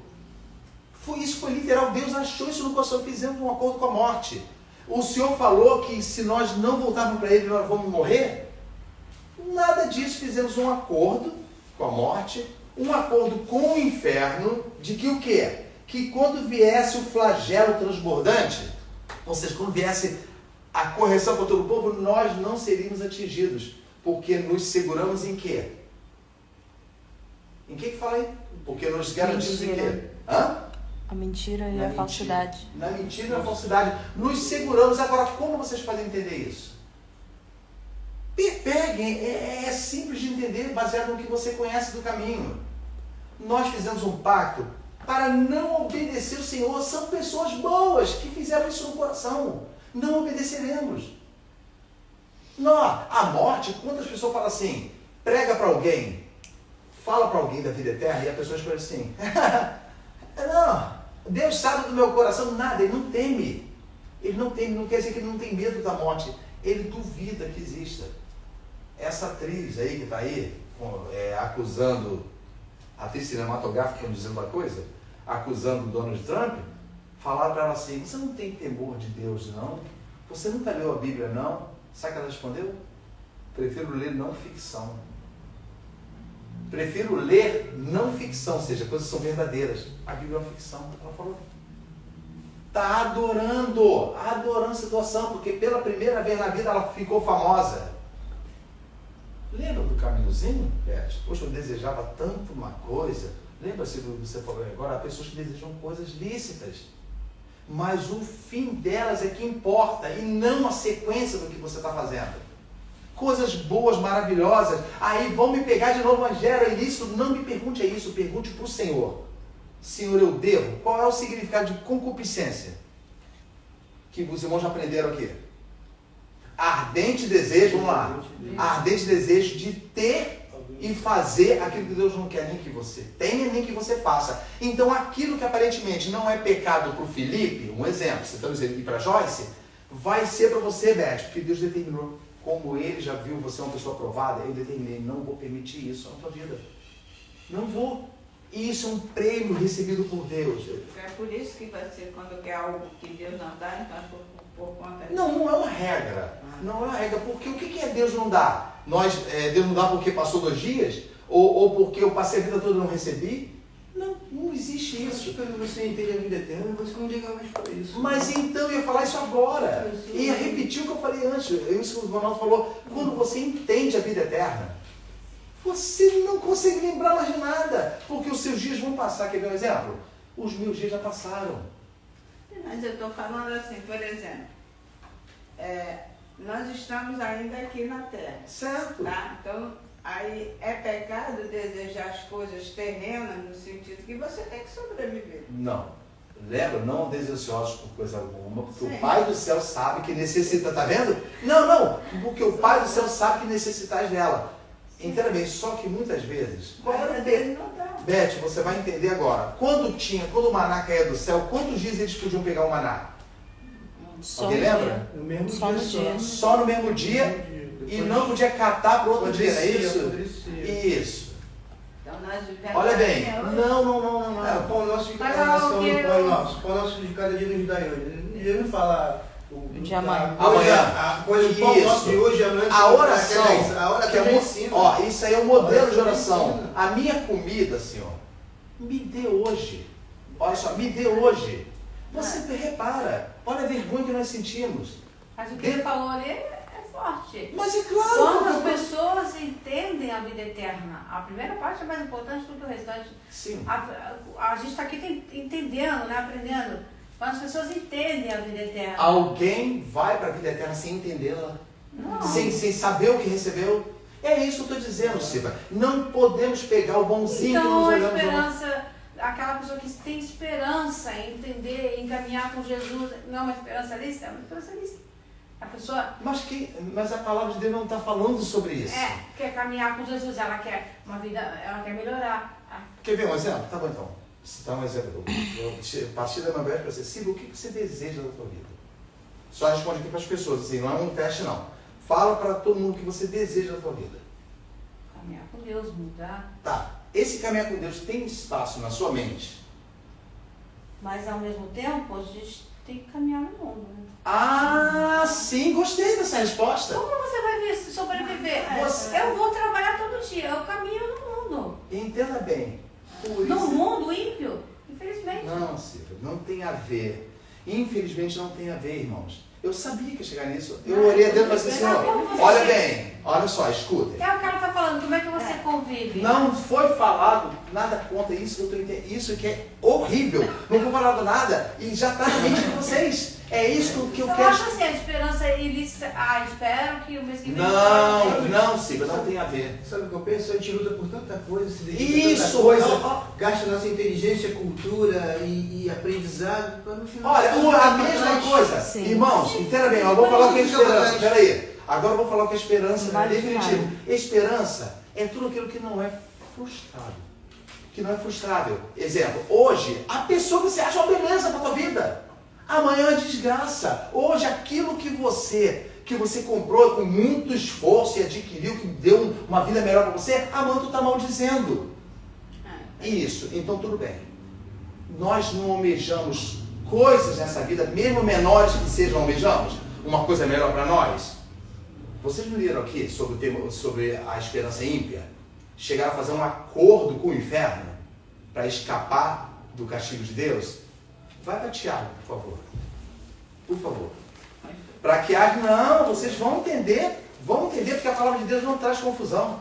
Isso foi literal, Deus achou isso no coração, fizemos um acordo com a morte. O Senhor falou que se nós não voltarmos para Ele, nós vamos morrer? Nada disso, fizemos um acordo com a morte, um acordo com o inferno, de que o quê? Que quando viesse o flagelo transbordante, ou seja, quando viesse a correção para todo o povo, nós não seríamos atingidos, porque nos seguramos em quê? Em que fala aí? Porque nos garantimos em quê? A mentira e a falsidade. Na mentira e na falsidade. Nos seguramos. Agora, como vocês podem entender isso? Peguem, é simples de entender, baseado no que você conhece do caminho. Nós fizemos um pacto para não obedecer o Senhor. São pessoas boas que fizeram isso no coração. Não obedeceremos. A morte, quantas pessoas falam assim, prega para alguém, fala para alguém da vida eterna, e a pessoa escolhe assim, não, Deus sabe do meu coração, nada, ele não teme. Ele não teme, não quer dizer que ele não tem medo da morte. Ele duvida que exista. Essa atriz aí que está aí, acusando, atriz cinematográfica, dizendo uma coisa, acusando o Donald Trump, falaram para ela assim, você não tem temor de Deus, não? Você nunca leu a Bíblia, não? Sabe o que ela respondeu? Prefiro ler não ficção. Prefiro ler não ficção, ou seja, coisas que são verdadeiras. A Bíblia é uma ficção. Ela falou. Está adorando a situação, porque pela primeira vez na vida ela ficou famosa. Lembra do caminhozinho, Beth? Poxa, eu desejava tanto uma coisa. Lembra-se do que você falou agora? Há pessoas que desejam coisas lícitas. Mas o fim delas é que importa, e não a sequência do que você está fazendo. Coisas boas, maravilhosas. Aí vão me pegar de novo, mas gera ilícito. Não me pergunte isso, pergunte para o Senhor. Senhor, eu devo? Qual é o significado de concupiscência? Que os irmãos já aprenderam aqui. Ardente desejo, vamos lá. Ardente desejo de ter e fazer aquilo que Deus não quer nem que você tenha, nem que você faça. Então aquilo que aparentemente não é pecado para o Felipe, um exemplo, você está dizendo, e para Joyce, vai ser para você, Beth, porque Deus determinou. Como ele já viu você é uma pessoa aprovada, eu determinei, não vou permitir isso na tua vida. Não vou. Isso é um prêmio recebido por Deus. É por isso que você, quando quer algo que Deus não dá, então por conta disso. Não é uma regra. Não é uma regra. Porque o que é Deus não dá? Deus não dá porque passou 2 dias? Ou porque eu passei a vida toda e não recebi? Não existe isso. Quando você entende a vida eterna, você não liga mais para isso. Mas então eu ia falar isso agora. Ia repetir o que eu falei antes. Isso que o Ronaldo falou. Quando você entende a vida eterna, você não consegue lembrar mais de nada. Porque os seus dias vão passar. Quer ver um exemplo? Os meus dias já passaram. Mas eu estou falando assim, por exemplo, nós estamos ainda aqui na Terra. Certo. Tá? Então, aí é pecado desejar as coisas terrenas no sentido que você tem que sobreviver. Não. Lembra? Não desejosos por coisa alguma, porque Sim. o Pai do céu sabe que necessita, tá vendo? Não, porque o Pai do céu sabe que necessitais dela. Entenda bem, só que muitas vezes... Mas às vezes não dá. Beth, você vai entender agora. Quando o maná caía do céu, quantos dias eles podiam pegar o maná? Só Alguém um lembra? dia. No mesmo Só no dia. dia. Só no mesmo dia e não podia catar para o outro dia, não é isso? Isso. Então nós vivemos Olha bem, assim hoje. não. O pão nosso de Mas cada nação o que no eu- pão nosso. O pão nosso de cada dia nos dai hoje. Ele não fala De amanhã. A coisa do pão nosso de hoje, amanhã. A oração, A oração que é ensina. ó, isso aí é um modelo de Oração oração. ensina. A minha comida, Senhor, me dê hoje. Olha só, me dê hoje. Você repara, olha a vergonha que nós sentimos. Mas o que ele falou ali é forte. Mas é claro. Quando as pessoas entendem a vida eterna, a primeira parte é mais importante do que o restante. Sim. A gente está aqui entendendo, né, aprendendo. Quando as pessoas entendem a vida eterna. Alguém vai para a vida eterna sem entendê-la, Não. sem saber o que recebeu. É isso que eu estou dizendo, Silvia. Não podemos pegar o bonzinho que Então nós a olhamos. esperança, aquela pessoa que tem esperança em entender, em caminhar com Jesus, não é uma esperança lícita, é uma esperança lícita. A pessoa Mas a palavra de Deus não está falando sobre isso. quer caminhar com Jesus, ela quer uma vida, ela quer melhorar. Quer ver um exemplo? Tá bom então. Citar um exemplo. A partir da minha para você, Silvia, o que você deseja da tua vida? Só responde aqui para as pessoas, assim, não é um teste não. Fala para todo mundo o que você deseja da tua vida. Caminhar com Deus, mudar. Tá. Esse caminhar com Deus tem espaço na sua mente? Mas ao mesmo tempo, a gente tem que caminhar no mundo, né? Ah, sim, gostei dessa resposta. Como você vai sobreviver? Eu vou trabalhar todo dia, eu caminho no mundo. Entenda bem. Por No isso- mundo ímpio, infelizmente. Não, Silvia, não tem a ver. Infelizmente não tem a ver, irmãos. Eu sabia que ia chegar nisso. Eu orei a Deus e falei assim, Senhor, olha bem, olha só, escutem. O cara tá falando, como é que você convive? Não foi falado nada contra isso que eu estou entendendo. Isso que é horrível. Não foi falado nada e já está na mente de vocês. É isso que eu Eu quero. acho assim, a esperança ilícita. espero que o mês que vem. Não, Silvia, não tem a ver. Sabe o que eu penso? A gente luta por tanta coisa, se dedica a Isso, tanta coisa, ó. gasta nossa inteligência, cultura e aprendizado, para no final... Olha, a mesma coisa. Sim. Irmãos, entenda bem, eu vou falar o que é esperança. Peraí. Agora eu vou falar o que é esperança Vale definitivo. Esperança é tudo aquilo que não é frustrado. Que não é frustrável. Exemplo, hoje, a pessoa que você acha uma beleza para a tua vida. Amanhã é desgraça. Hoje, aquilo que você comprou com muito esforço e adquiriu, que deu uma vida melhor para você, amanhã tu está maldizendo. Isso, então tudo bem. Nós não almejamos coisas nessa vida, mesmo menores que sejam, almejamos uma coisa melhor para nós. Vocês não leram aqui sobre o tema, sobre a esperança ímpia? Chegaram a fazer um acordo com o inferno para escapar do castigo de Deus? Vai para Tiago, por favor. Por favor. Para que haja... Não, vocês vão entender, porque a palavra de Deus não traz confusão.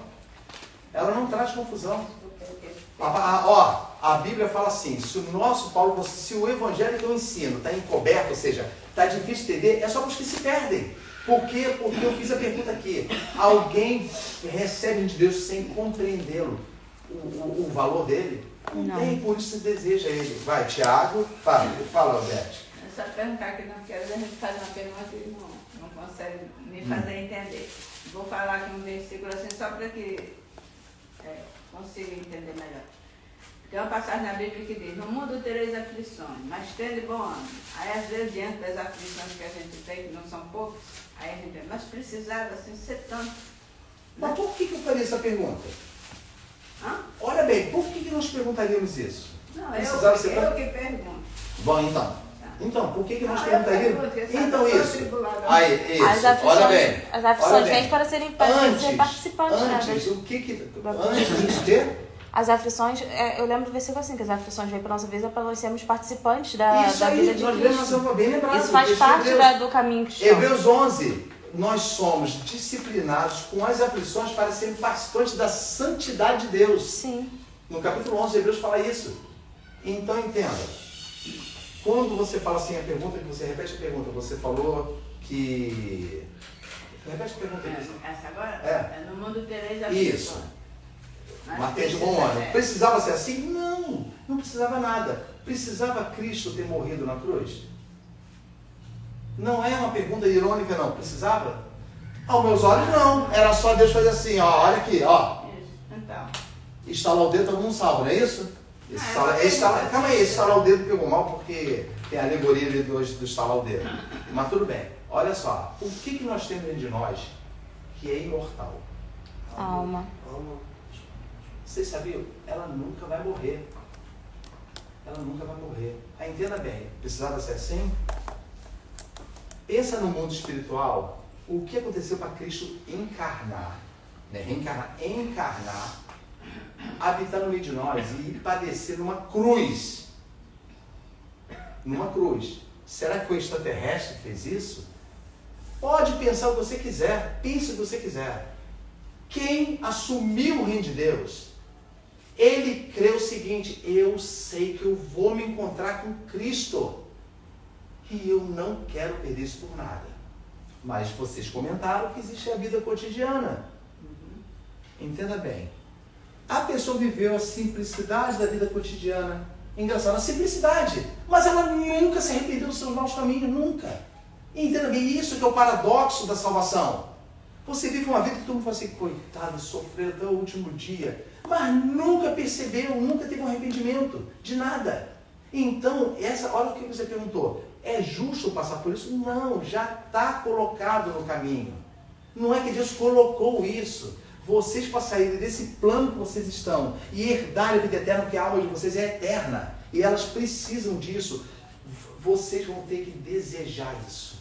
Ela não traz confusão. A Bíblia fala assim, se o nosso Paulo, se o evangelho que eu ensino está encoberto, ou seja, está difícil de entender, é só para os que se perdem. Por quê? Porque eu fiz a pergunta aqui. Alguém recebe de Deus sem compreendê-lo, o valor dele? Não tem, por isso se deseja ele. Vai, Tiago, fala, Alberto. É só perguntar aqui, não, porque às vezes a gente faz uma pergunta e não consegue me fazer entender. Vou falar aqui um versículo assim, só para que consiga entender melhor. Tem uma passagem na Bíblia que diz, no mundo tereis aflições, mas tende bom ânimo. Aí às vezes diante das aflições que a gente tem, que não são poucas, aí a gente diz, mas precisava assim ser tanto. Mas por que eu faria essa pergunta? Hã? Olha bem, por que nós perguntaríamos isso? Não, Precisava ser eu tanto? que pergunto. Bom, então, por que nós Não, eu perguntaríamos? pergunto, eu Então sou isso. tribulada. Aí, isso. As aflições, Olha bem. as aflições olha bem. vêm para serem participantes, né? Antes, o que antes de ter? As aflições, eu lembro do versículo assim, que as aflições vêm para nossa vida para nós sermos participantes da Isso vida aí, de nós vemos, Cristo. bem lembrado. Isso faz parte do caminho cristão. Hebreus 11, nós somos disciplinados com as aflições para sermos participantes da santidade de Deus. Sim. No capítulo 11 de Hebreus fala isso. Então entenda, quando você fala assim, a pergunta que você repete a pergunta, você falou que... Repete a pergunta aí. Essa agora? É. No mundo tereis aflições. Isso. Mas tem de bom ânimo. Precisava ser assim? Não, não precisava nada. Precisava Cristo ter morrido na cruz? Não é uma pergunta irônica, não. Precisava? Aos meus olhos, não. Era só Deus fazer assim, ó, olha aqui, ó. Isso. Então. Estalar o dedo, todo mundo salva, não é isso? Calma aí, estalar o dedo pegou mal porque tem a alegoria ali do estalar o dedo. Mas tudo bem. Olha só, o que nós temos dentro de nós que é imortal? A alma. Vocês sabiam? Ela nunca vai morrer. Ela nunca vai morrer. Aí entenda bem, precisava ser assim? Pensa no mundo espiritual, o que aconteceu para Cristo encarnar, né? Encarnar, habitar no meio de nós e padecer numa cruz. Numa cruz. Será que foi extraterrestre que fez isso? Pode pensar o que você quiser, pense o que você quiser. Quem assumiu o reino de Deus, ele creu o seguinte: eu sei que eu vou me encontrar com Cristo e eu não quero perder isso por nada. Mas vocês comentaram que existe a vida cotidiana. Entenda bem. A pessoa viveu a simplicidade da vida cotidiana. Engraçado, a simplicidade. Mas ela nunca se arrependeu dos seus maus caminhos, nunca. Entenda bem, isso que é o paradoxo da salvação. Você vive uma vida que todo mundo fala assim, coitado, sofreu até o último dia. Mas nunca percebeu, nunca teve um arrependimento de nada. Então, olha o que você perguntou. É justo passar por isso? Não, já está colocado no caminho. Não é que Deus colocou isso. Vocês, para saírem desse plano que vocês estão e herdarem a vida eterna, porque a alma de vocês é eterna. E elas precisam disso. Vocês vão ter que desejar isso.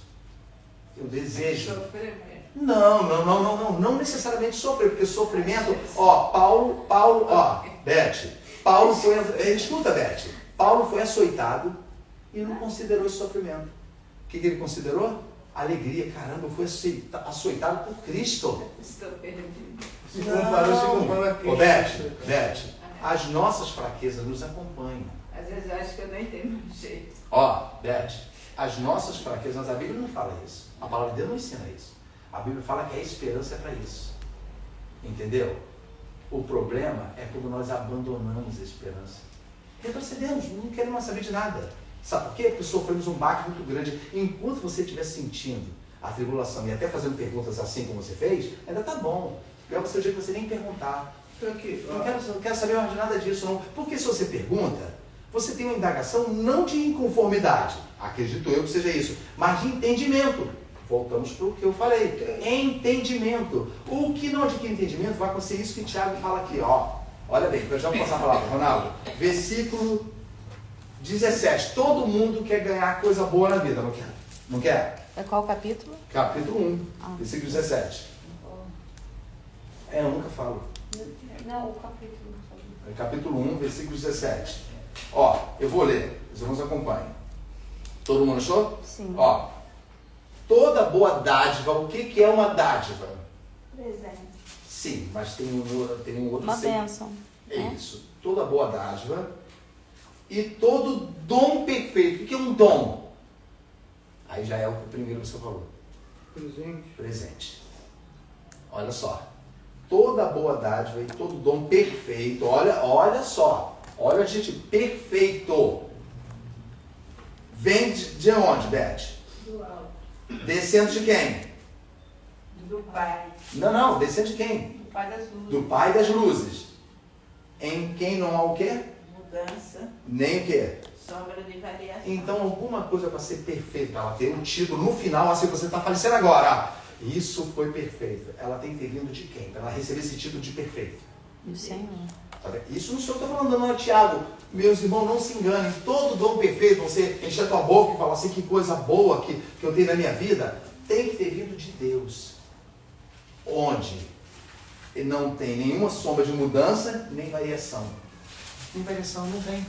Eu desejo. Não necessariamente sofrer, porque sofrimento, Paulo, Beth, Paulo foi, escuta, Beth, Paulo foi açoitado e não considerou esse sofrimento. O que ele considerou? Alegria. Caramba, eu fui açoitado por Cristo. Estou perdido. Se comparou a Cristo. Beth, as nossas fraquezas nos acompanham. Às vezes eu acho que eu não entendo o jeito. Beth, as nossas fraquezas, mas a Bíblia não fala isso. A palavra de Deus não ensina isso. A Bíblia fala que a esperança é para isso. Entendeu? O problema é quando nós abandonamos a esperança. Retrocedemos, não queremos mais saber de nada. Sabe por quê? Porque sofremos um baque muito grande. Enquanto você estiver sentindo a tribulação e até fazendo perguntas assim como você fez, ainda está bom. Pior que seja que você nem perguntar. Não quero saber mais de nada disso, não. Porque se você pergunta, você tem uma indagação não de inconformidade, acredito eu que seja isso, mas de entendimento. Voltamos para o que eu falei. Entendimento. O que não adquire entendimento vai acontecer isso que Tiago fala aqui. Olha bem, eu já vou passar a palavra, Ronaldo. Versículo 17. Todo mundo quer ganhar coisa boa na vida, não quer? Não quer? É qual o capítulo? Capítulo 1, versículo 17. Eu nunca falo. Não, o capítulo. Capítulo 1, versículo 17. Eu vou ler, os irmãos acompanham. Todo mundo achou? Sim. Toda boa dádiva, o que é uma dádiva? Presente. Sim, mas tem um outro. Uma bênção. É isso. Toda boa dádiva e todo dom perfeito. O que é um dom? Aí já é o primeiro que você falou. Presente. Olha só. Toda boa dádiva e todo dom perfeito. Olha só. Olha, gente, perfeito. Vem de onde, Beth? Do alto. Descendo de quem? Do Pai. Não, descendo de quem? Do Pai das luzes. Do Pai das luzes. Em quem não há o quê? Mudança. Nem o quê? Sombra de variação. Então, alguma coisa para ser perfeita, para ela ter um título no final, assim, você está falecendo agora. Isso foi perfeito. Ela tem que ter vindo de quem? Para ela receber esse título de perfeito. Do Senhor. Isso não sou eu que estou falando, não é Tiago. Meus irmãos, não se enganem. Todo dom perfeito, você encher a tua boca e falar assim, que coisa boa que eu tenho na minha vida, tem que ter vindo de Deus. Onde não tem nenhuma sombra de mudança, nem variação. Nem variação, não tem.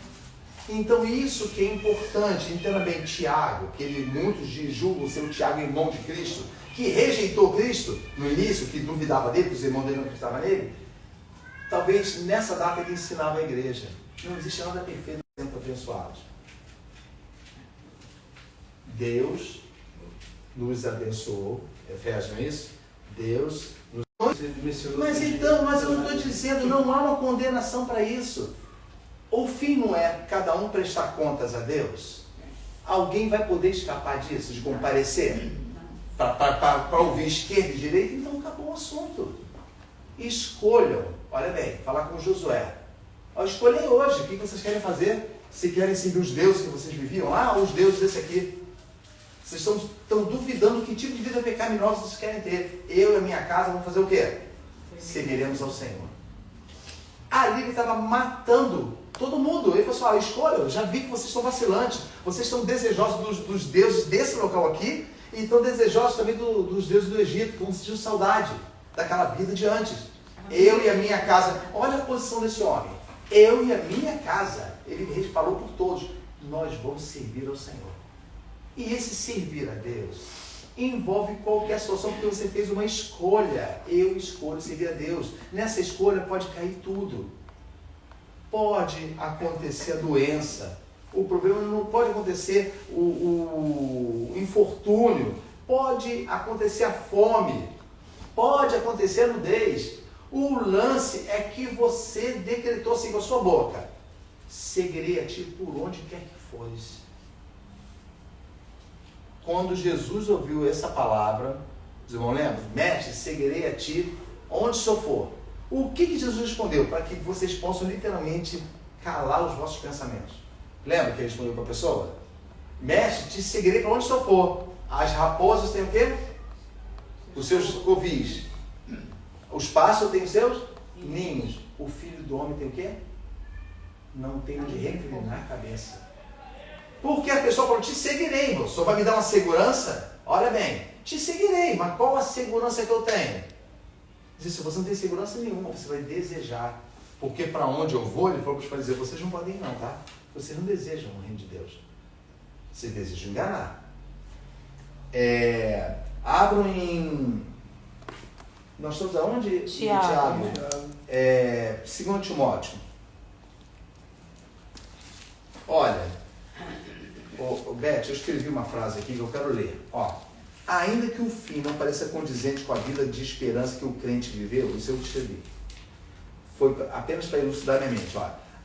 Então isso que é importante, entenda bem, Tiago, que muitos julgam ser o Tiago, irmão de Cristo, que rejeitou Cristo no início, que duvidava dele, que os irmãos dele não acreditavam nele. Talvez nessa data ele ensinava a igreja. Não existe nada perfeito sempre abençoados. Deus nos abençoou. Efésios, não é isso? Deus nos... Mas eu não estou dizendo, não há uma condenação para isso. O fim não é cada um prestar contas a Deus? Alguém vai poder escapar disso, de comparecer? Para ouvir esquerda e direita? Então acabou o assunto. Escolham, olha bem, falar com Josué. Escolhem hoje, o que vocês querem fazer? Se querem seguir os deuses que vocês viviam? Os deuses desse aqui. Vocês estão duvidando que tipo de vida pecaminosa vocês querem ter. Eu e a minha casa vamos fazer o quê? Seguiremos ao Senhor. Ali ele estava matando todo mundo. Ele falou assim, escolha, eu já vi que vocês estão vacilantes. Vocês estão desejosos dos deuses desse local aqui. E estão desejosos também dos deuses do Egito, estão sentindo saudade daquela vida de antes. Eu e a minha casa, olha a posição desse homem. Eu e a minha casa, ele falou por todos, nós vamos servir ao Senhor. E esse servir a Deus envolve qualquer situação, porque você fez uma escolha. Eu escolho servir a Deus. Nessa escolha pode cair tudo. Pode acontecer a doença. O problema não pode acontecer o infortúnio. Pode acontecer a fome. Pode acontecer a nudez. O lance é que você decretou assim com a sua boca: seguirei a ti por onde quer que fores. Quando Jesus ouviu essa palavra, os irmãos lembram? Mestre, seguirei a ti onde eu for. O que Jesus respondeu? Para que vocês possam literalmente calar os vossos pensamentos. Lembra que ele respondeu para a pessoa? Mestre, te seguirei para onde eu for. As raposas têm o quê? Os seus covis. Os pássaros têm os seus ninhos. O filho do homem tem o quê? Não tem onde reclinar a cabeça. Porque a pessoa falou, te seguirei, o senhor vai me dar uma segurança? Olha bem, te seguirei, mas qual a segurança que eu tenho? Diz, se você não tem segurança nenhuma, você vai desejar. Porque para onde eu vou, ele falou para os fariseus, vocês não podem ir não, tá? Vocês não desejam o reino de Deus. Vocês desejam enganar. Abram em... Nós estamos aonde? Tiago. 2 Timóteo. Olha, Beth, eu escrevi uma frase aqui que eu quero ler. Ainda que o fim não pareça condizente com a vida de esperança que o crente viveu, isso eu escrevi. Foi apenas para elucidar minha mente.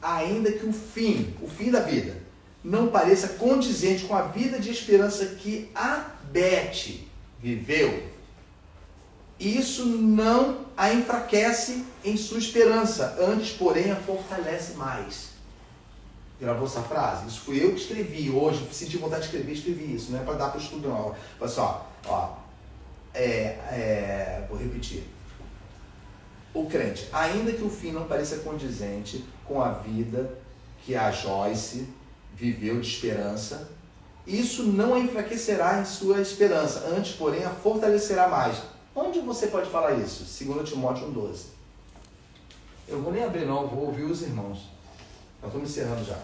Ainda que o fim da vida, não pareça condizente com a vida de esperança que a Beth viveu, isso não a enfraquece em sua esperança, antes, porém, a fortalece mais. Gravou essa frase? Isso fui eu que escrevi hoje, senti vontade de escrever, escrevi isso, não é para dar para o estudo não. Pessoal, vou repetir. O crente, ainda que o fim não pareça condizente com a vida que a Joyce viveu de esperança, isso não a enfraquecerá em sua esperança, antes, porém, a fortalecerá mais. Onde você pode falar isso? 2 Timóteo 1,12. Eu vou nem abrir não, vou ouvir os irmãos. Nós estamos encerrando já.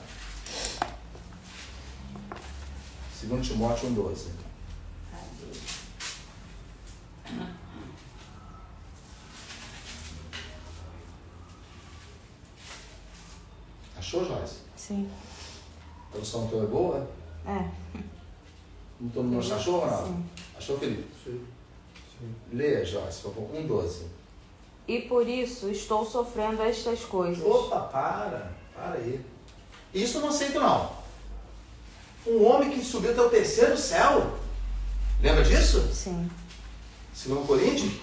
2 Timóteo 1,12. Achou, Joyce? Sim. A tradução tua é boa? Não todo mundo achou ou não? Sim. Achou, Felipe? Sim. Leia, Joyce, por favor. 1,12. E por isso estou sofrendo estas coisas. Opa, para aí. Isso eu não aceito não. Um homem que subiu até o terceiro céu. Lembra disso? Sim. 2 Coríntios.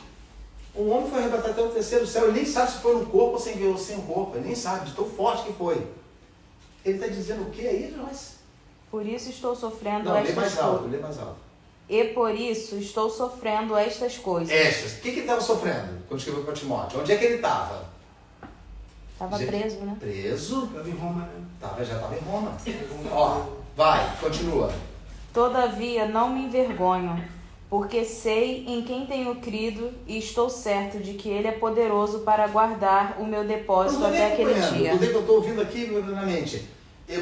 Um homem foi arrebatado até o terceiro céu. Ele nem sabe se foi no corpo ou sem o corpo. Ele nem sabe de tão forte que foi. Ele está dizendo o que aí, Joyce? Por isso estou sofrendo Não, lê estas mais coisas. alto, lê mais alto. E por isso estou sofrendo estas coisas. O que ele estava sofrendo quando escreveu para Timóteo? Onde é que ele estava? Estava preso, né? Preso? Estava em Roma, né? Já estava em Roma. Vai, continua. Todavia não me envergonho, porque sei em quem tenho crido e estou certo de que Ele é poderoso para guardar o meu depósito até aquele dia. O que eu estou ouvindo aqui na mente?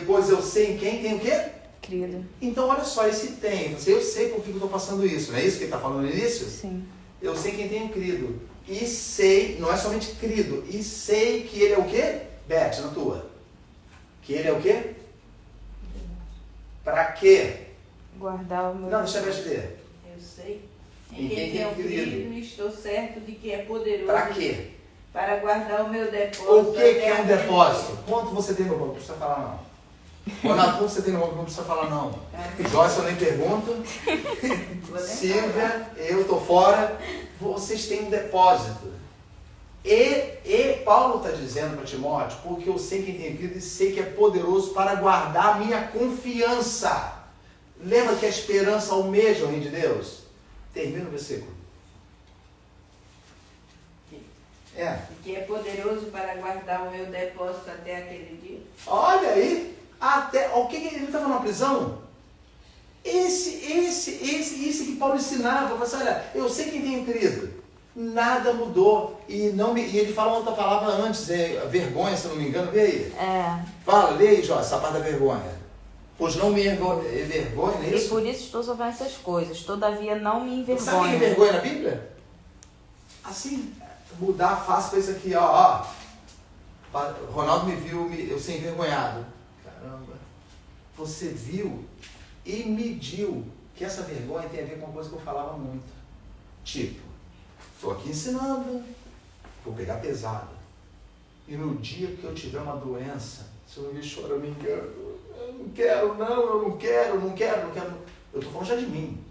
Pois eu sei em quem tem o quê? Crido. Então olha só, esse tem. Eu sei por que eu estou passando isso. Não é isso que ele está falando no início? Sim. Eu sei quem tem crido. E sei, não é somente crido, e sei que ele é o quê? Beth, na tua. Que ele é o quê? Para quê? Guardar o meu... Não, deixa a Beth ler. Eu sei. Em Em quem quem tem tenho crido. crido, estou certo de que é poderoso Para quê? para guardar o meu depósito. O que até é um aquele depósito? Quanto você tem no banco? Não precisa falar não. Ronaldo, quanto você tem no banco? Não precisa falar não. Joyce, eu nem pergunto. Silvia, eu estou fora. Vocês têm um depósito. E Paulo está dizendo para Timóteo, porque eu sei quem tem crido e sei que é poderoso para guardar a minha confiança. Lembra que a esperança almeja o reino de Deus? Termina o versículo. E que é poderoso para guardar o meu depósito até aquele dia. Olha aí, o que ele estava na prisão? Isso que Paulo ensinava. Você, olha, eu sei quem tenho crido. Nada mudou. E ele fala outra palavra antes, vergonha, se eu não me engano. Vê aí. Fala, lê aí, Jó, essa parte da vergonha. Pois não me envergonha, não é isso? E por isso estou sofrendo essas coisas. Todavia não me envergonho. Sabe o que é vergonha na Bíblia? Assim, mudar a face para isso aqui, ó. Ronaldo me viu, eu ser envergonhado. Caramba. Você viu e mediu que essa vergonha tem a ver com uma coisa que eu falava muito. Tipo, estou aqui ensinando, vou pegar pesado. E no dia que eu tiver uma doença, se eu me choro, eu me engano. Eu não quero. Eu estou falando já de mim.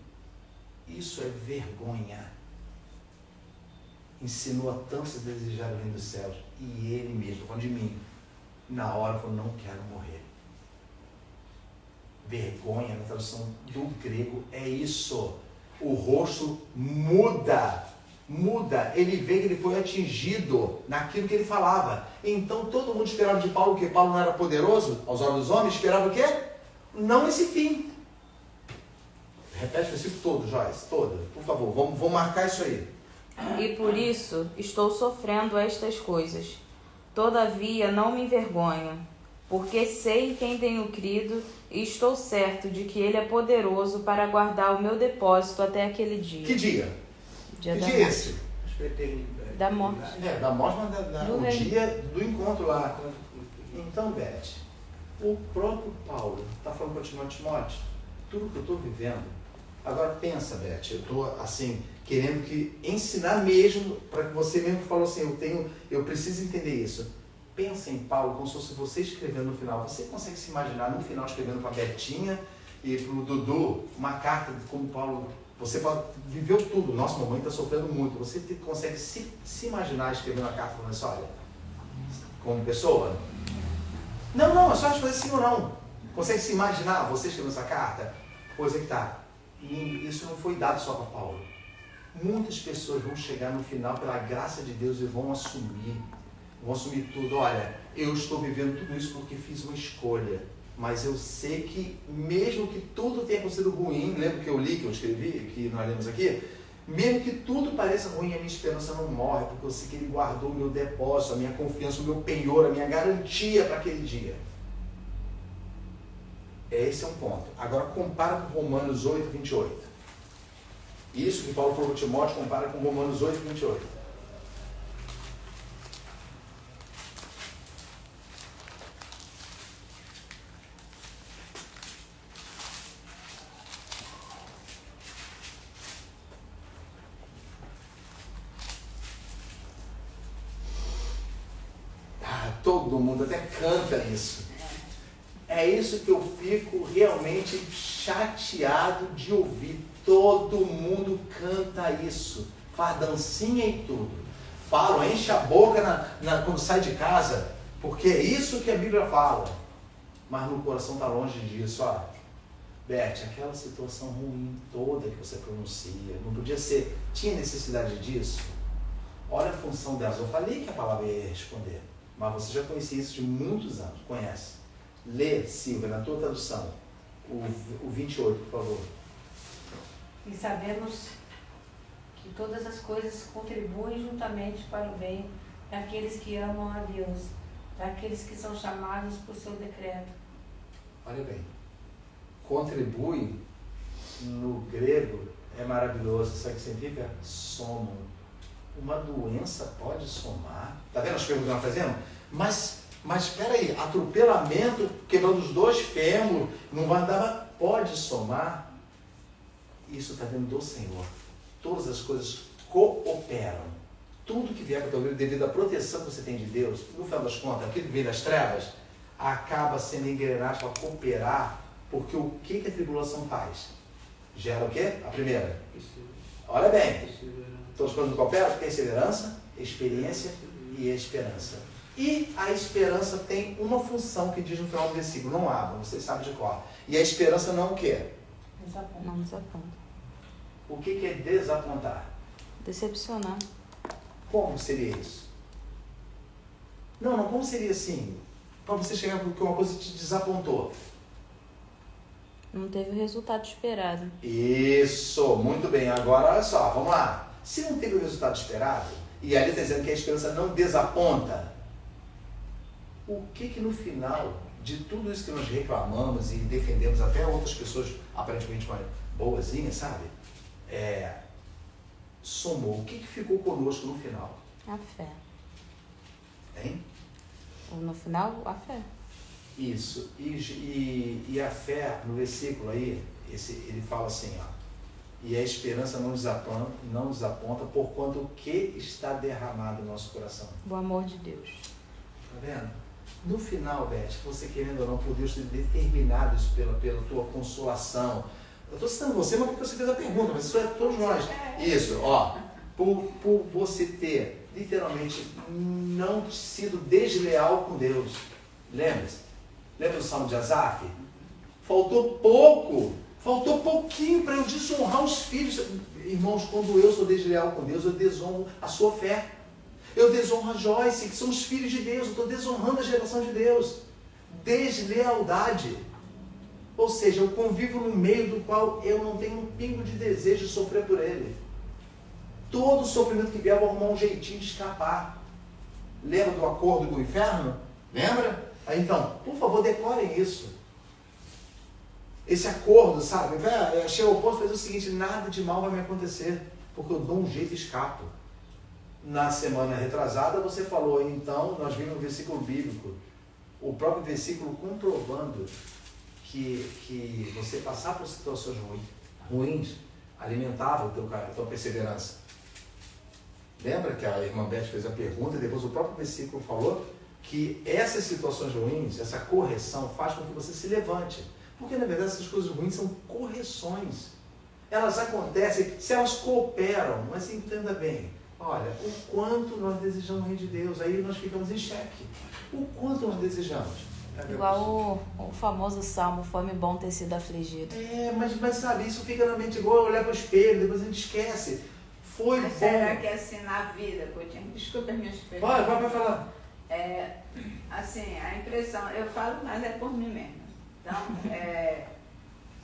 Isso é vergonha. Ensinou a tantos a desejar o reino dos céus. E ele mesmo, estou falando de mim, na hora falou, não quero morrer. Vergonha, na tradução do grego, é isso. O rosto muda. Ele vê que ele foi atingido naquilo que ele falava. Então todo mundo esperava de Paulo que Paulo não era poderoso aos olhos dos homens, esperava o quê? Não esse fim. Repete o versículo todo, Joyce, todo. Por favor, vamos marcar isso aí. E por isso estou sofrendo estas coisas. Todavia não me envergonho, porque sei em quem tenho crido e estou certo de que Ele é poderoso para guardar o meu depósito até aquele dia. Que dia? Dia que da dia é morte. esse? Acho que é eternidade. Da morte. Da morte, mas Do o reino. dia do encontro lá. Então, Beth, o próprio Paulo está falando para Timóteo, tudo que eu estou vivendo. Agora pensa, Beth, eu estou assim, querendo ensinar mesmo, para que você mesmo que falou assim, eu preciso entender isso. Pensa em Paulo como se fosse você escrevendo no final. Você consegue se imaginar no final escrevendo para a Betinha e para o Dudu uma carta como Paulo. Você viveu tudo. Nossa, mamãe está sofrendo muito. Você consegue se imaginar escrevendo uma carta falando assim, olha, como pessoa? Não, é só fazer sim ou não. Consegue se imaginar você escrevendo essa carta? Pois é que tá. E isso não foi dado só para Paulo. Muitas pessoas vão chegar no final pela graça de Deus e vão assumir tudo. Olha, eu estou vivendo tudo isso porque fiz uma escolha, mas eu sei que mesmo que tudo tenha sido ruim, lembra que eu li, que eu escrevi, que nós lemos aqui, mesmo que tudo pareça ruim, a minha esperança não morre, porque eu sei que Ele guardou o meu depósito, a minha confiança, o meu penhor, a minha garantia para aquele dia. Esse é um ponto. Agora compara com Romanos 8, 28. Isso que Paulo falou para Timóteo, compara com Romanos 8, 28. Todo mundo até canta isso. É isso que eu fico realmente chateado de ouvir. Todo mundo canta isso. Faz dancinha e tudo. Fala, enche a boca quando sai de casa. Porque é isso que a Bíblia fala. Mas no coração está longe disso. Ó. Beth, aquela situação ruim toda que você pronuncia, não podia ser. Tinha necessidade disso? Olha a função delas. Eu falei que a palavra ia responder. Mas você já conhecia isso de muitos anos. Conhece. Lê, Silvia, na tua tradução, o 28, por favor. E sabemos que todas as coisas contribuem juntamente para o bem daqueles que amam a Deus, daqueles que são chamados por seu decreto. Olha bem. Contribui, no grego, é maravilhoso. Sabe o que significa? Somam. Uma doença pode somar. Está vendo as perguntas que nós fazemos? Mas espera aí, atropelamento, quebrando os dois fêmur, não vai andar, pode somar. Isso está vindo do Senhor. Todas as coisas cooperam. Tudo que vier para o teu vida, devido à proteção que você tem de Deus, no final das contas, aquilo que vem das trevas, acaba sendo engrenagem para cooperar, porque o que a tribulação faz? Gera o quê? A primeira. Olha bem. Todas as coisas cooperam, perseverança, experiência e esperança. E a esperança tem uma função que diz no final do versículo, não abra, vocês sabem de cor. E a esperança não o quê? Não desaponta. O que é desapontar? Decepcionar. Como seria isso? Não, como seria assim? Para você chegar porque uma coisa te desapontou. Não teve o resultado esperado. Isso, muito bem. Agora, olha só, vamos lá. Se não teve o resultado esperado, e ali está dizendo que a esperança não desaponta, o que no final de tudo isso que nós reclamamos e defendemos até outras pessoas aparentemente mais boazinhas, sabe? Somou. O que ficou conosco no final? A fé. Hein? No final, a fé. Isso. E a fé, no versículo aí, ele fala assim, ó. E a esperança não desaponta porquanto o que está derramado no nosso coração. O amor de Deus. Tá vendo? No final, Beth, você querendo ou não, por Deus ter determinado isso pela tua consolação. Eu estou citando você, mas porque você fez a pergunta, mas isso é todos nós. Isso, ó. Por você ter, literalmente, não sido desleal com Deus. Lembra-se? Lembra do Salmo de Asaf? Faltou pouquinho para eu desonrar os filhos. Irmãos, quando eu sou desleal com Deus, eu desonro a sua fé. Eu desonro a Joyce, que são os filhos de Deus. Eu estou desonrando a geração de Deus. Deslealdade. Ou seja, eu convivo no meio do qual eu não tenho um pingo de desejo de sofrer por ele. Todo sofrimento que vier, eu vou arrumar um jeitinho de escapar. Lembra do acordo com o inferno? Lembra? Aí, então, por favor, decorem isso. Esse acordo, sabe? Chega ao ponto de fazer o seguinte: nada de mal vai me acontecer, porque eu dou um jeito e escapo. Na semana retrasada você falou, então, nós vimos um versículo bíblico, o próprio versículo comprovando que você passar por situações ruins alimentava a tua perseverança. Lembra que a irmã Beth fez a pergunta e depois o próprio versículo falou que essas situações ruins, essa correção faz com que você se levante. Porque na verdade essas coisas ruins são correções. Elas acontecem se elas cooperam, mas entenda bem. Olha, o quanto nós desejamos o reino de Deus, aí nós ficamos em xeque. O quanto nós desejamos. Igual o famoso salmo, foi-me bom ter sido afligido. Mas sabe, isso fica na mente igual olhar para o espelho, depois a gente esquece. Foi Mas bom. será que é assim na vida, Coutinho? Desculpa as minhas perguntas. Vai falar. Assim, a impressão, eu falo, mas é por mim mesmo. Então,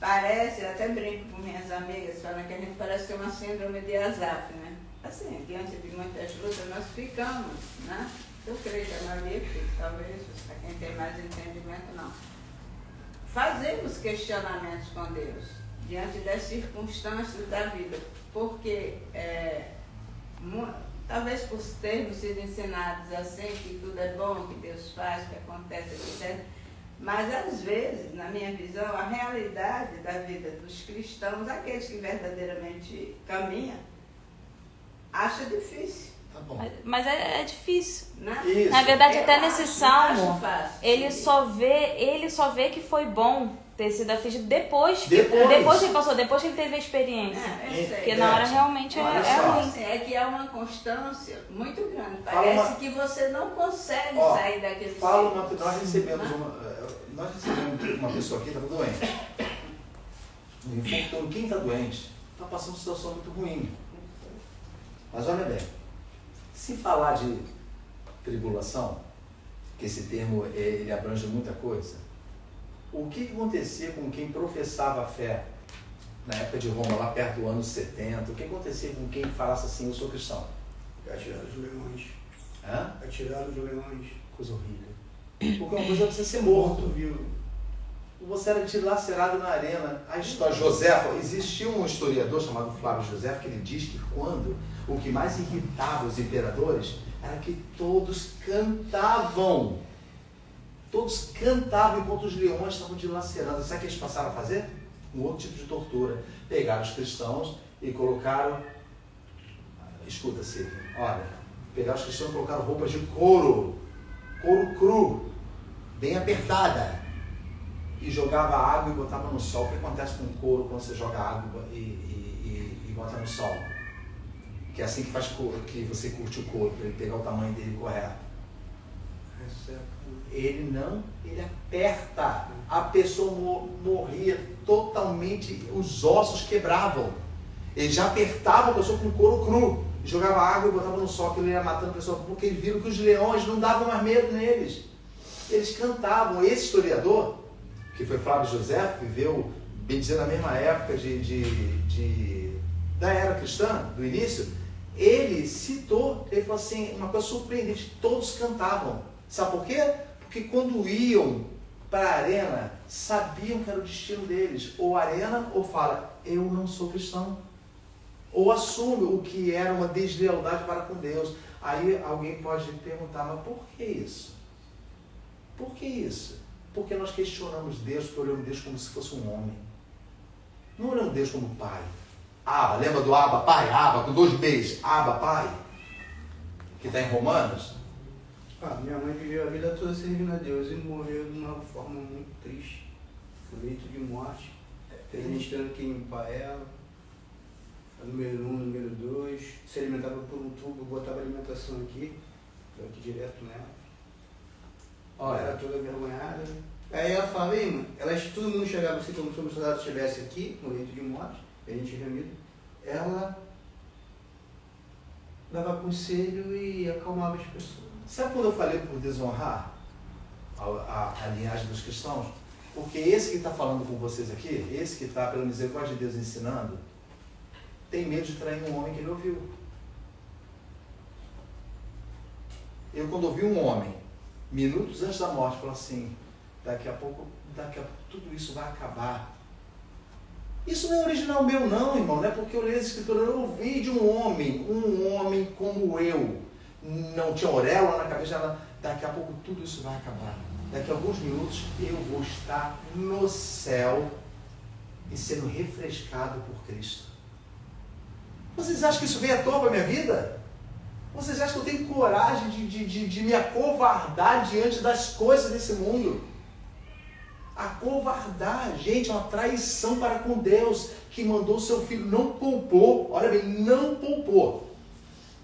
parece, eu até brinco com minhas amigas, falando que a gente parece ter uma síndrome de Asaf, né? Assim, diante de muitas lutas, nós ficamos, né? Eu creio que a maioria fica, talvez, para quem tem mais entendimento, não. Fazemos questionamentos com Deus, diante das circunstâncias da vida, porque, talvez por termos sido ensinados assim, que tudo é bom, que Deus faz, que acontece, etc., mas, às vezes, na minha visão, a realidade da vida dos cristãos, aqueles que verdadeiramente caminham, acha difícil. Tá bom. Mas é difícil. Né? Isso. Na verdade, até nesse acho salmo, fácil. ele só vê que foi bom ter sido afligido depois que ele passou, depois que ele teve a experiência. Eu sei. Porque na hora realmente Olha é só. ruim. Assim, é que é uma constância muito grande. Parece que você não consegue sair daquele ciclo. Nós recebemos uma pessoa aqui que estava doente. Então, quem está doente está passando uma situação muito ruim. Mas olha bem, se falar de tribulação, que esse termo ele abrange muita coisa, o que acontecia com quem professava a fé na época de Roma, lá perto do ano 70? O que acontecia com quem falasse assim, eu sou cristão? Atiraram os leões. Hã? Atiraram os leões. Coisa horrível. Porque uma coisa é você ser morto. Viu? Você era dilacerado na arena. A história, Joséfo, existia um historiador chamado Flávio Joséfo, que ele diz que quando o que mais irritava os imperadores era que todos cantavam. Todos cantavam enquanto os leões estavam dilacerando. Sabe o que eles passaram a fazer? Um outro tipo de tortura. Pegaram os cristãos e colocaram... Escuta, Silvio, olha. Pegaram os cristãos e colocaram roupas de couro cru, bem apertada, e jogava água e botava no sol. O que acontece com o couro quando você joga água e bota no sol? Que é assim que faz que você curte o couro, para ele pegar o tamanho dele correto. Ele aperta. A pessoa morria totalmente, os ossos quebravam. Ele já apertava a pessoa com couro cru, jogava água e botava no sol, que ele ia matando a pessoa, porque eles viram que os leões não davam mais medo neles. Eles cantavam. Esse historiador, que foi Flávio José, viveu bem dizer, na mesma época da era cristã, do início, ele citou, ele falou assim, uma coisa surpreendente, todos cantavam. Sabe por quê? Porque quando iam para a arena, sabiam que era o destino deles. Ou arena, ou fala, eu não sou cristão. Ou assume o que era uma deslealdade para com Deus. Aí alguém pode perguntar, mas por que isso? Por que isso? Porque nós questionamos Deus, porque olhamos Deus como se fosse um homem. Não olhamos Deus como pai. Abba, lembra do Abba, pai? Abba, com 2 B's. Abba, pai. Que está em Romanos. Minha mãe viveu a vida toda servindo a Deus e morreu de uma forma muito triste. Foi leito de morte. Teve gente tendo que limpar ela. Número 1, número 2. Se alimentava por um tubo, botava alimentação aqui. Eu aqui direto nela. Ela era toda vergonhada. Aí ela falava, mano, todo mundo chegava assim, como se o soldado estivesse aqui, no leito de morte, a gente reunido. Ela dava conselho e acalmava as pessoas. Sabe quando eu falei por desonrar a linhagem dos cristãos? Porque esse que está falando com vocês aqui, esse que está, pela misericórdia de Deus, ensinando, tem medo de trair um homem que ele ouviu. Eu, quando ouvi um homem, minutos antes da morte, falou assim, daqui a pouco tudo isso vai acabar. Isso não é original meu não, irmão, não é porque eu leio a escritura, eu ouvi de um homem como eu, não tinha auréola na cabeça, daqui a pouco tudo isso vai acabar. Daqui a alguns minutos eu vou estar no céu e sendo refrescado por Cristo. Vocês acham que isso veio à toa para a minha vida? Vocês acham que eu tenho coragem de me acovardar diante das coisas desse mundo? Acovardar, gente, é uma traição para com Deus, que mandou o seu filho, não poupou, olha bem, não poupou.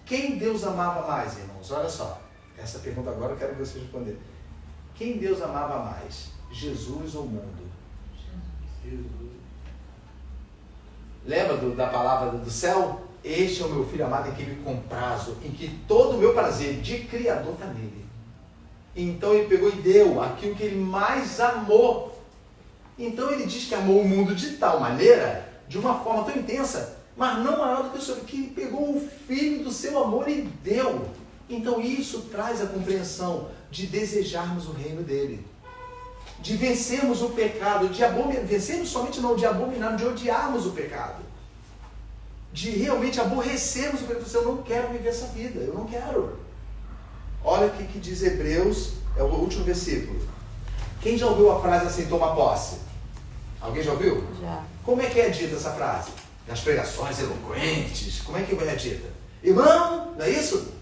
Quem Deus amava mais, irmãos? Olha só, essa pergunta agora eu quero que vocês respondam. Quem Deus amava mais? Jesus ou o mundo? Jesus. Lembra da palavra do céu? Este é o meu filho amado em quem me comprazo, em que todo o meu prazer de Criador está nele. Então ele pegou e deu aquilo que ele mais amou. Então ele diz que amou o mundo de tal maneira, de uma forma tão intensa, mas não maior do que o Senhor, que pegou o filho do seu amor e deu. Então isso traz a compreensão de desejarmos o reino dele, de vencermos o pecado, de vencermos somente não, de abominarmos, de odiarmos o pecado, de realmente aborrecermos o pecado. Eu não quero viver essa vida, eu não quero. Olha o que diz Hebreus, é o último versículo. Quem já ouviu a frase assim, toma posse? Alguém já ouviu? Já. Como é que é dita essa frase? Nas pregações eloquentes, como é que é dita? Irmão, não é isso?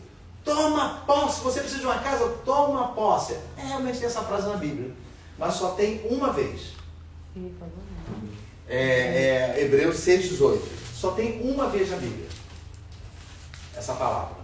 Toma posse, você precisa de uma casa, toma posse. Realmente tem essa frase na Bíblia, mas só tem uma vez. Hebreus 6,18. Só tem uma vez na Bíblia essa palavra.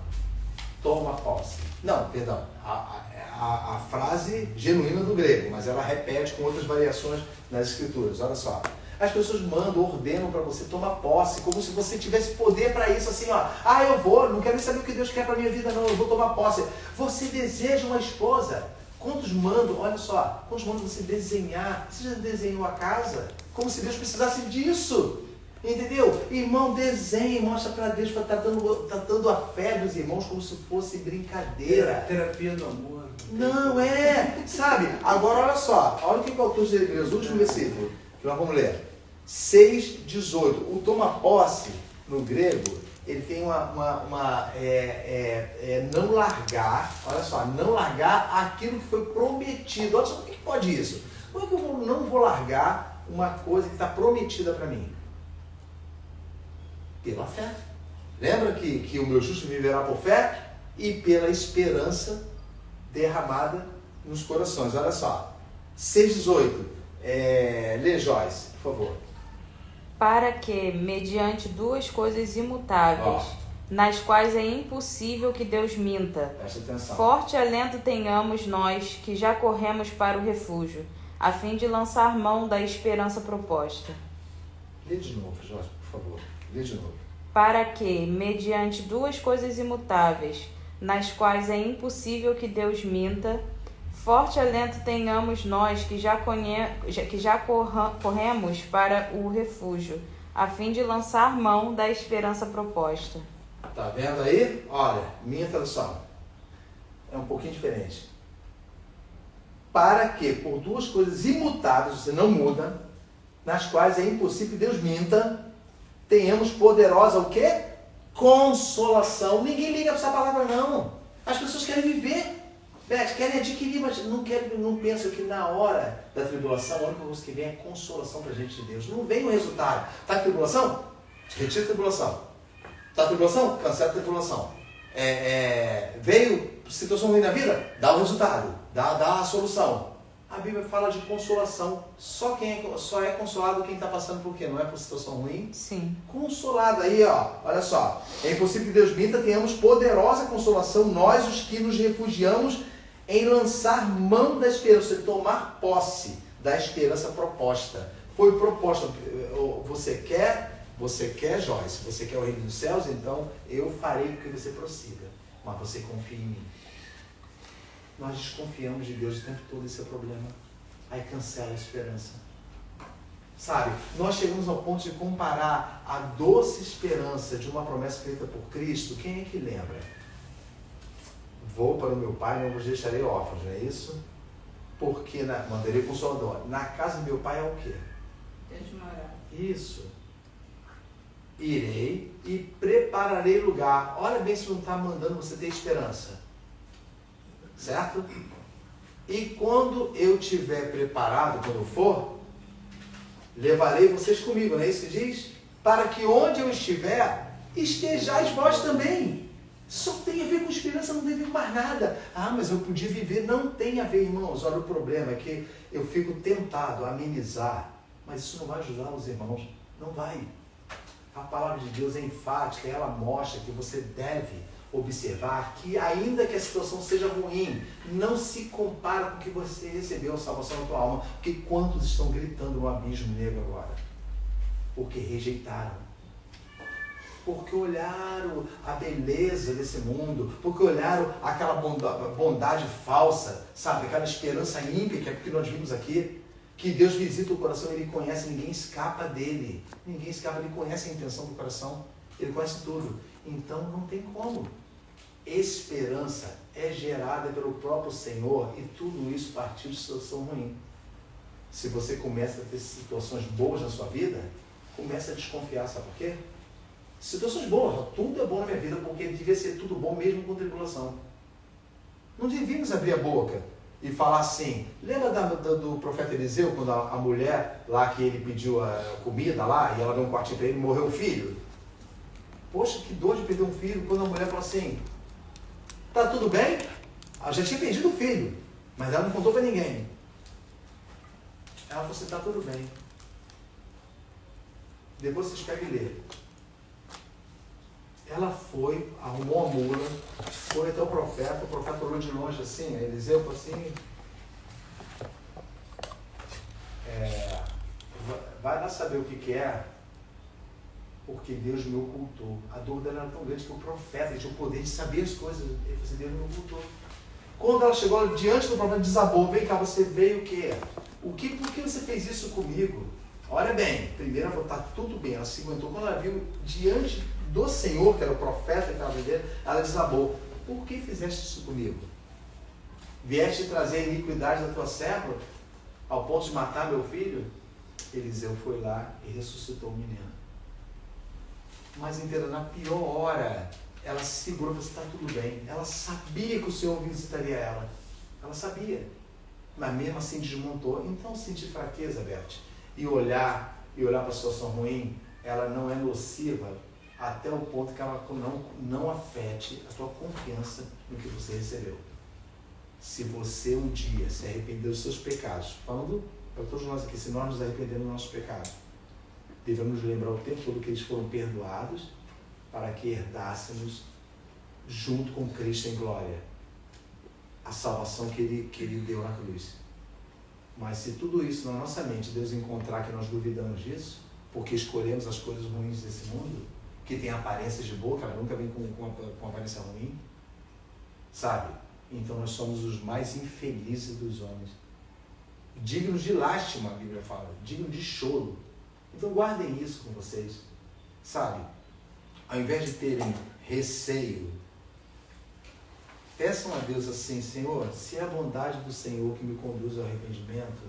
Toma posse. Não, perdão. A frase genuína do grego, mas ela repete com outras variações nas escrituras. Olha só. As pessoas mandam, ordenam para você tomar posse, como se você tivesse poder para isso, assim, ó. Eu vou, não quero nem saber o que Deus quer para minha vida, não, eu vou tomar posse. Você deseja uma esposa? Quantos mandam, olha só, quantos mandam você desenhar? Você já desenhou a casa? Como se Deus precisasse disso. Entendeu? Irmão, desenhe, mostra para Deus, tratando a fé dos irmãos como se fosse brincadeira. Terapia do amor. Não é, sabe? Agora olha só, olha o que o autor de Hebreus, o último versículo, que nós vamos ler. 6,18. O toma posse, no grego, ele tem não largar, olha só, não largar aquilo que foi prometido. Olha só, por que pode isso? Como é que eu não vou largar uma coisa que está prometida para mim? Pela fé. Lembra que o meu justo viverá por fé e pela esperança derramada nos corações. Olha só, 6,18. Lê, Joyce, por favor. Para que, mediante 2 coisas imutáveis, nas quais é impossível que Deus minta, Presta atenção. forte alento tenhamos nós que já corremos para o refúgio, a fim de lançar mão da esperança proposta. Lê de novo, Joyce, por favor. Lê de novo. Para que, mediante 2 coisas imutáveis, nas quais é impossível que Deus minta, Forte alento tenhamos nós que já corremos para o refúgio, a fim de lançar mão da esperança proposta. Tá vendo aí? Olha, minha tradução é um pouquinho diferente. Para que, por duas coisas imutáveis, você não muda, nas quais é impossível que Deus minta, tenhamos poderosa o quê? Consolação. Ninguém liga para essa palavra, não. As pessoas querem viver, querem adquirir, mas não pensam que na hora da tribulação, a única coisa que vem é consolação para a gente de Deus. Não vem o resultado. Está em tribulação? Retira a tribulação. Está em tribulação? Cancela a tribulação. Veio situação ruim na vida? Dá o resultado. Dá a solução. A Bíblia fala de consolação. Só é consolado quem está passando por quê? Não é por situação ruim? Sim. Consolado. Aí, ó, olha só. É impossível que Deus minta, tenhamos poderosa consolação, nós os que nos refugiamos em lançar mão da esperança, tomar posse da esperança proposta. Foi proposta. Você quer, Joyce? Você quer o reino dos céus? Então eu farei com que você prossiga. Mas você confia em mim. Nós desconfiamos de Deus o tempo todo, esse é o problema. Aí cancela a esperança. Sabe, nós chegamos ao ponto de comparar a doce esperança de uma promessa feita por Cristo. Quem é que lembra? Vou para o meu pai, não vos deixarei órfãos, não é isso? Porque mandarei consolador. Na casa do meu pai é o quê? Deus morar. Isso. Irei e prepararei lugar. Olha bem se não está mandando você ter esperança. Certo? E quando eu estiver preparado, quando eu for, levarei vocês comigo, não é isso que diz? Para que onde eu estiver, estejais vós também. Só tem a ver com esperança, não tem a ver com mais nada. Ah, mas eu podia viver. Não tem a ver, irmãos. Olha, o problema é que eu fico tentado a amenizar, mas isso não vai ajudar os irmãos. Não vai. A palavra de Deus é enfática, ela mostra que você deve observar que ainda que a situação seja ruim, não se compara com o que você recebeu, a salvação da tua alma. Porque quantos estão gritando no abismo negro agora? Porque rejeitaram. Porque olharam a beleza desse mundo, porque olharam aquela bondade falsa, sabe? Aquela esperança ímpia que nós vimos aqui, que Deus visita o coração, Ele conhece, ninguém escapa dele. Ninguém escapa, Ele conhece a intenção do coração, Ele conhece tudo. Então não tem como. Esperança é gerada pelo próprio Senhor e tudo isso partiu de situação ruim. Se você começa a ter situações boas na sua vida, começa a desconfiar, sabe por quê? Situações boas, tudo é bom na minha vida, porque devia ser tudo bom mesmo com tribulação. Não devíamos abrir a boca e falar assim. Lembra do profeta Eliseu, quando a mulher lá que ele pediu a comida lá, e ela deu um quartinho para ele e morreu o filho? Poxa, que dor de perder um filho, quando a mulher falou assim, tá tudo bem? Ela já tinha perdido o filho, mas ela não contou para ninguém. Ela falou assim, tá tudo bem. Depois vocês pegam e lê. Ela foi, arrumou a mula, foi até o profeta olhou de longe assim, Eliseu falou assim, vai lá saber o que é, porque Deus me ocultou. A dor dela era tão grande que o profeta tinha o poder de saber as coisas. Ele falou assim, Deus me ocultou. Quando ela chegou diante do profeta, desabou, vem cá, você veio o quê? Por que você fez isso comigo? Olha bem, primeiro ela falou, tá tudo bem, ela se aguentou. Quando ela viu diante do Senhor, que era o profeta que estava dentro, ela desabou. Por que fizeste isso comigo? Vieste trazer a iniquidade da tua serva, ao ponto de matar meu filho? Eliseu foi lá e ressuscitou o menino. Mas entenda, na pior hora, ela se segurou e disse, está tudo bem. Ela sabia que o Senhor visitaria ela. Ela sabia. Mas mesmo assim desmontou. Então sentir fraqueza, Beth, e olhar para a situação ruim, ela não é nociva até o ponto que ela não afete a tua confiança no que você recebeu. Se você um dia se arrepender dos seus pecados, falando para todos nós aqui, se nós nos arrependemos dos nossos pecados, devemos lembrar o tempo todo que eles foram perdoados para que herdássemos junto com Cristo em glória a salvação que ele deu na cruz. Mas se tudo isso na nossa mente Deus encontrar que nós duvidamos disso, porque escolhemos as coisas ruins desse mundo, que tem aparências de boa, ela nunca vem com aparência ruim, sabe? então nós somos os mais infelizes dos homens. Dignos de lástima, a Bíblia fala, dignos de choro. Então guardem isso com vocês, sabe? Ao invés de terem receio, peçam a Deus assim: Senhor, se é a bondade do Senhor que me conduz ao arrependimento,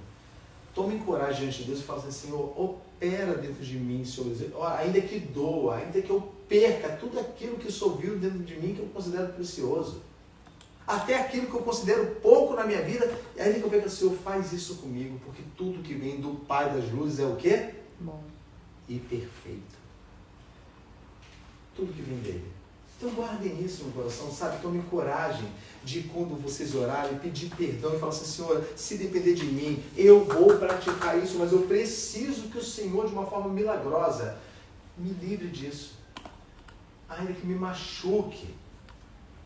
tomem coragem diante de Deus e falem assim: Senhor, opera dentro de mim, Senhor, ainda que doa, ainda que eu perca tudo aquilo que sou vivo dentro de mim que eu considero precioso, até aquilo que eu considero pouco na minha vida, e ainda que eu perca, Senhor, faz isso comigo, porque tudo que vem do Pai das luzes é o quê? Bom. E perfeito. Tudo que vem dele. Então guardem isso no coração, sabe? Tomem coragem de, quando vocês orarem, pedir perdão e falar assim: Senhor, se depender de mim, eu vou praticar isso, mas eu preciso que o Senhor, de uma forma milagrosa, me livre disso. Ainda que me machuque,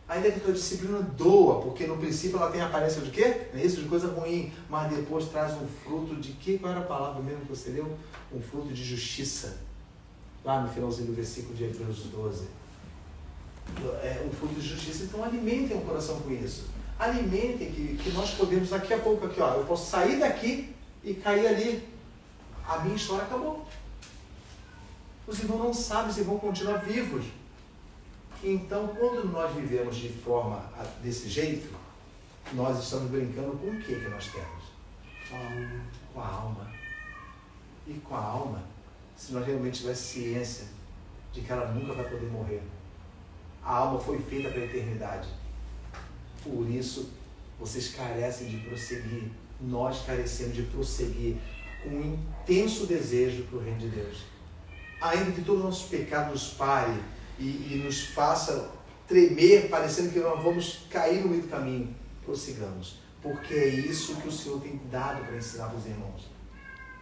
ainda que a tua disciplina doa, porque no princípio ela tem a aparência de quê? Isso, de coisa ruim, mas depois traz um fruto de quê? Qual era a palavra mesmo que você leu? Um fruto de justiça. Lá no finalzinho do versículo de Hebreus 12. Um fruto de justiça. Então alimentem o coração com isso. Alimentem que nós podemos, daqui a pouco, aqui, ó, eu posso sair daqui e cair ali. A minha história acabou. Os irmãos não sabem se vão continuar vivos. Então, quando nós vivemos de forma desse jeito, nós estamos brincando com o que nós temos? Com a alma. E com a alma, se nós realmente tivermos ciência de que ela nunca vai poder morrer. A alma foi feita para a eternidade. Por isso, vocês carecem de prosseguir. Nós carecemos de prosseguir com um intenso desejo para o reino de Deus. Ainda que todo o nosso pecado nos pare e nos faça tremer, parecendo que nós vamos cair no meio do caminho, prossigamos. Porque é isso que o Senhor tem dado para ensinar para os irmãos.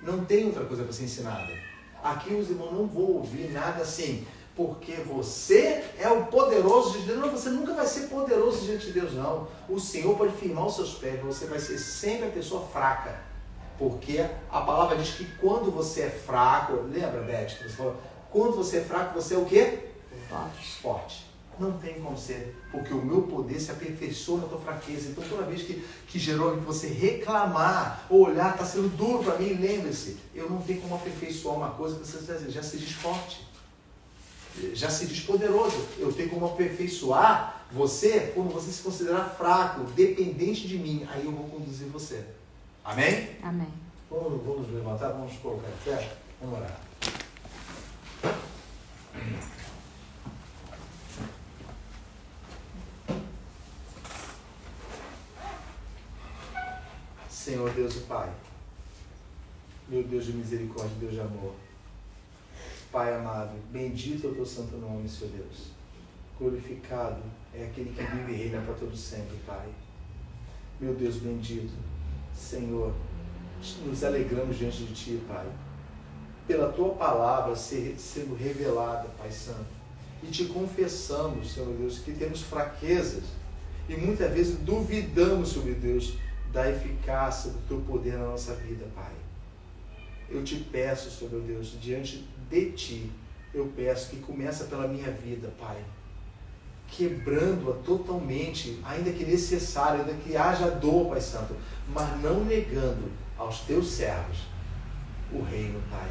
Não tem outra coisa para ser ensinada. Aqui os irmãos não vão ouvir nada assim: porque você é o poderoso de Deus. Não, você nunca vai ser poderoso diante de Deus, não. O Senhor pode firmar os seus pés, mas você vai ser sempre a pessoa fraca. Porque a palavra diz que quando você é fraco, lembra, Beth, que você falou, quando você é fraco, você é o quê? Forte. Não tem como ser, porque o meu poder se aperfeiçoa na tua fraqueza. Então toda vez que gerou que você reclamar, ou olhar, está sendo duro para mim, lembre-se, eu não tenho como aperfeiçoar uma coisa que você já se diz forte. Já se diz poderoso. Eu tenho como aperfeiçoar você quando você se considerar fraco, dependente de mim. Aí eu vou conduzir você. Amém? Amém. Vamos levantar, vamos colocar em pé. Vamos orar. Senhor Deus e Pai, meu Deus de misericórdia, Deus de amor, Pai amado, bendito é o teu santo nome, Senhor Deus. Glorificado é aquele que vive e reina para todo sempre, Pai. Meu Deus bendito, Senhor, nos alegramos diante de Ti, Pai, pela Tua palavra sendo revelada, Pai Santo. E Te confessamos, Senhor Deus, que temos fraquezas e muitas vezes duvidamos, Senhor Deus, da eficácia do Teu poder na nossa vida, Pai. Eu Te peço, Senhor meu Deus, diante de Ti, eu peço que começa pela minha vida, Pai, quebrando-a totalmente, ainda que necessário, ainda que haja dor, Pai Santo, mas não negando aos Teus servos o reino, Pai.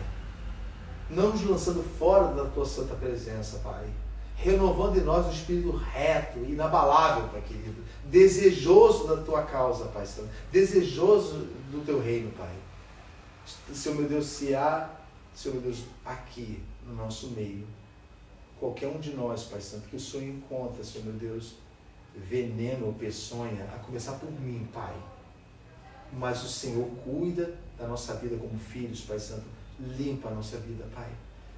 Não nos lançando fora da Tua santa presença, Pai. Renovando em nós um espírito reto, inabalável, Pai querido, desejoso da Tua causa, Pai Santo, desejoso do Teu reino, Pai. Senhor meu Deus, se há, Senhor meu Deus, aqui no nosso meio, qualquer um de nós, Pai Santo, que o Senhor encontra, Senhor meu Deus, veneno ou peçonha, a começar por mim, Pai. Mas o Senhor cuida da nossa vida como filhos, Pai Santo. Limpa a nossa vida, Pai.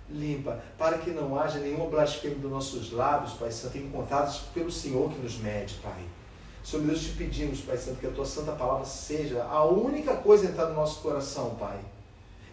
Limpa, para que não haja nenhuma blasfêmia dos nossos lábios, Pai Santo, encontrados pelo Senhor que nos mede, Pai. Senhor Deus, te pedimos, Pai Santo, que a Tua santa palavra seja a única coisa a entrar no nosso coração, Pai.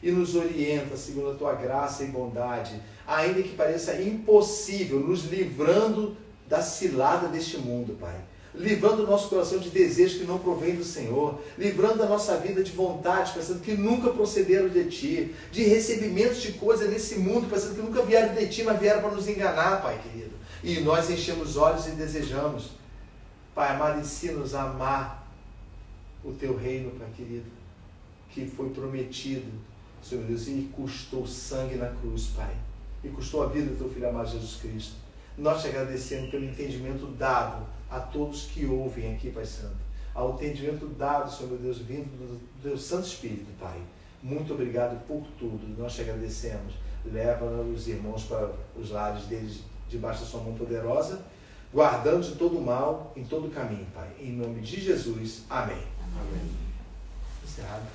E nos orienta, segundo a Tua graça e bondade, ainda que pareça impossível, nos livrando da cilada deste mundo, Pai. Livrando o nosso coração de desejos que não provém do Senhor, livrando a nossa vida de vontades, pensando que nunca procederam de Ti, de recebimentos de coisas nesse mundo, pensando que nunca vieram de Ti, mas vieram para nos enganar, Pai querido. E nós enchemos os olhos e desejamos. Pai amado, ensina-nos a amar o Teu reino, Pai querido, que foi prometido, Senhor Deus, e custou sangue na cruz, Pai. E custou a vida do Teu Filho amado Jesus Cristo. Nós te agradecemos pelo entendimento dado a todos que ouvem aqui, Pai Santo. Ao entendimento dado, Senhor Deus, vindo do Teu Santo Espírito, Pai. Muito obrigado por tudo. Nós te agradecemos. Leva os irmãos para os lares deles debaixo da sua mão poderosa, guardando de todo o mal em todo o caminho, Pai. Em nome de Jesus. Amém. Amém. Encerrado.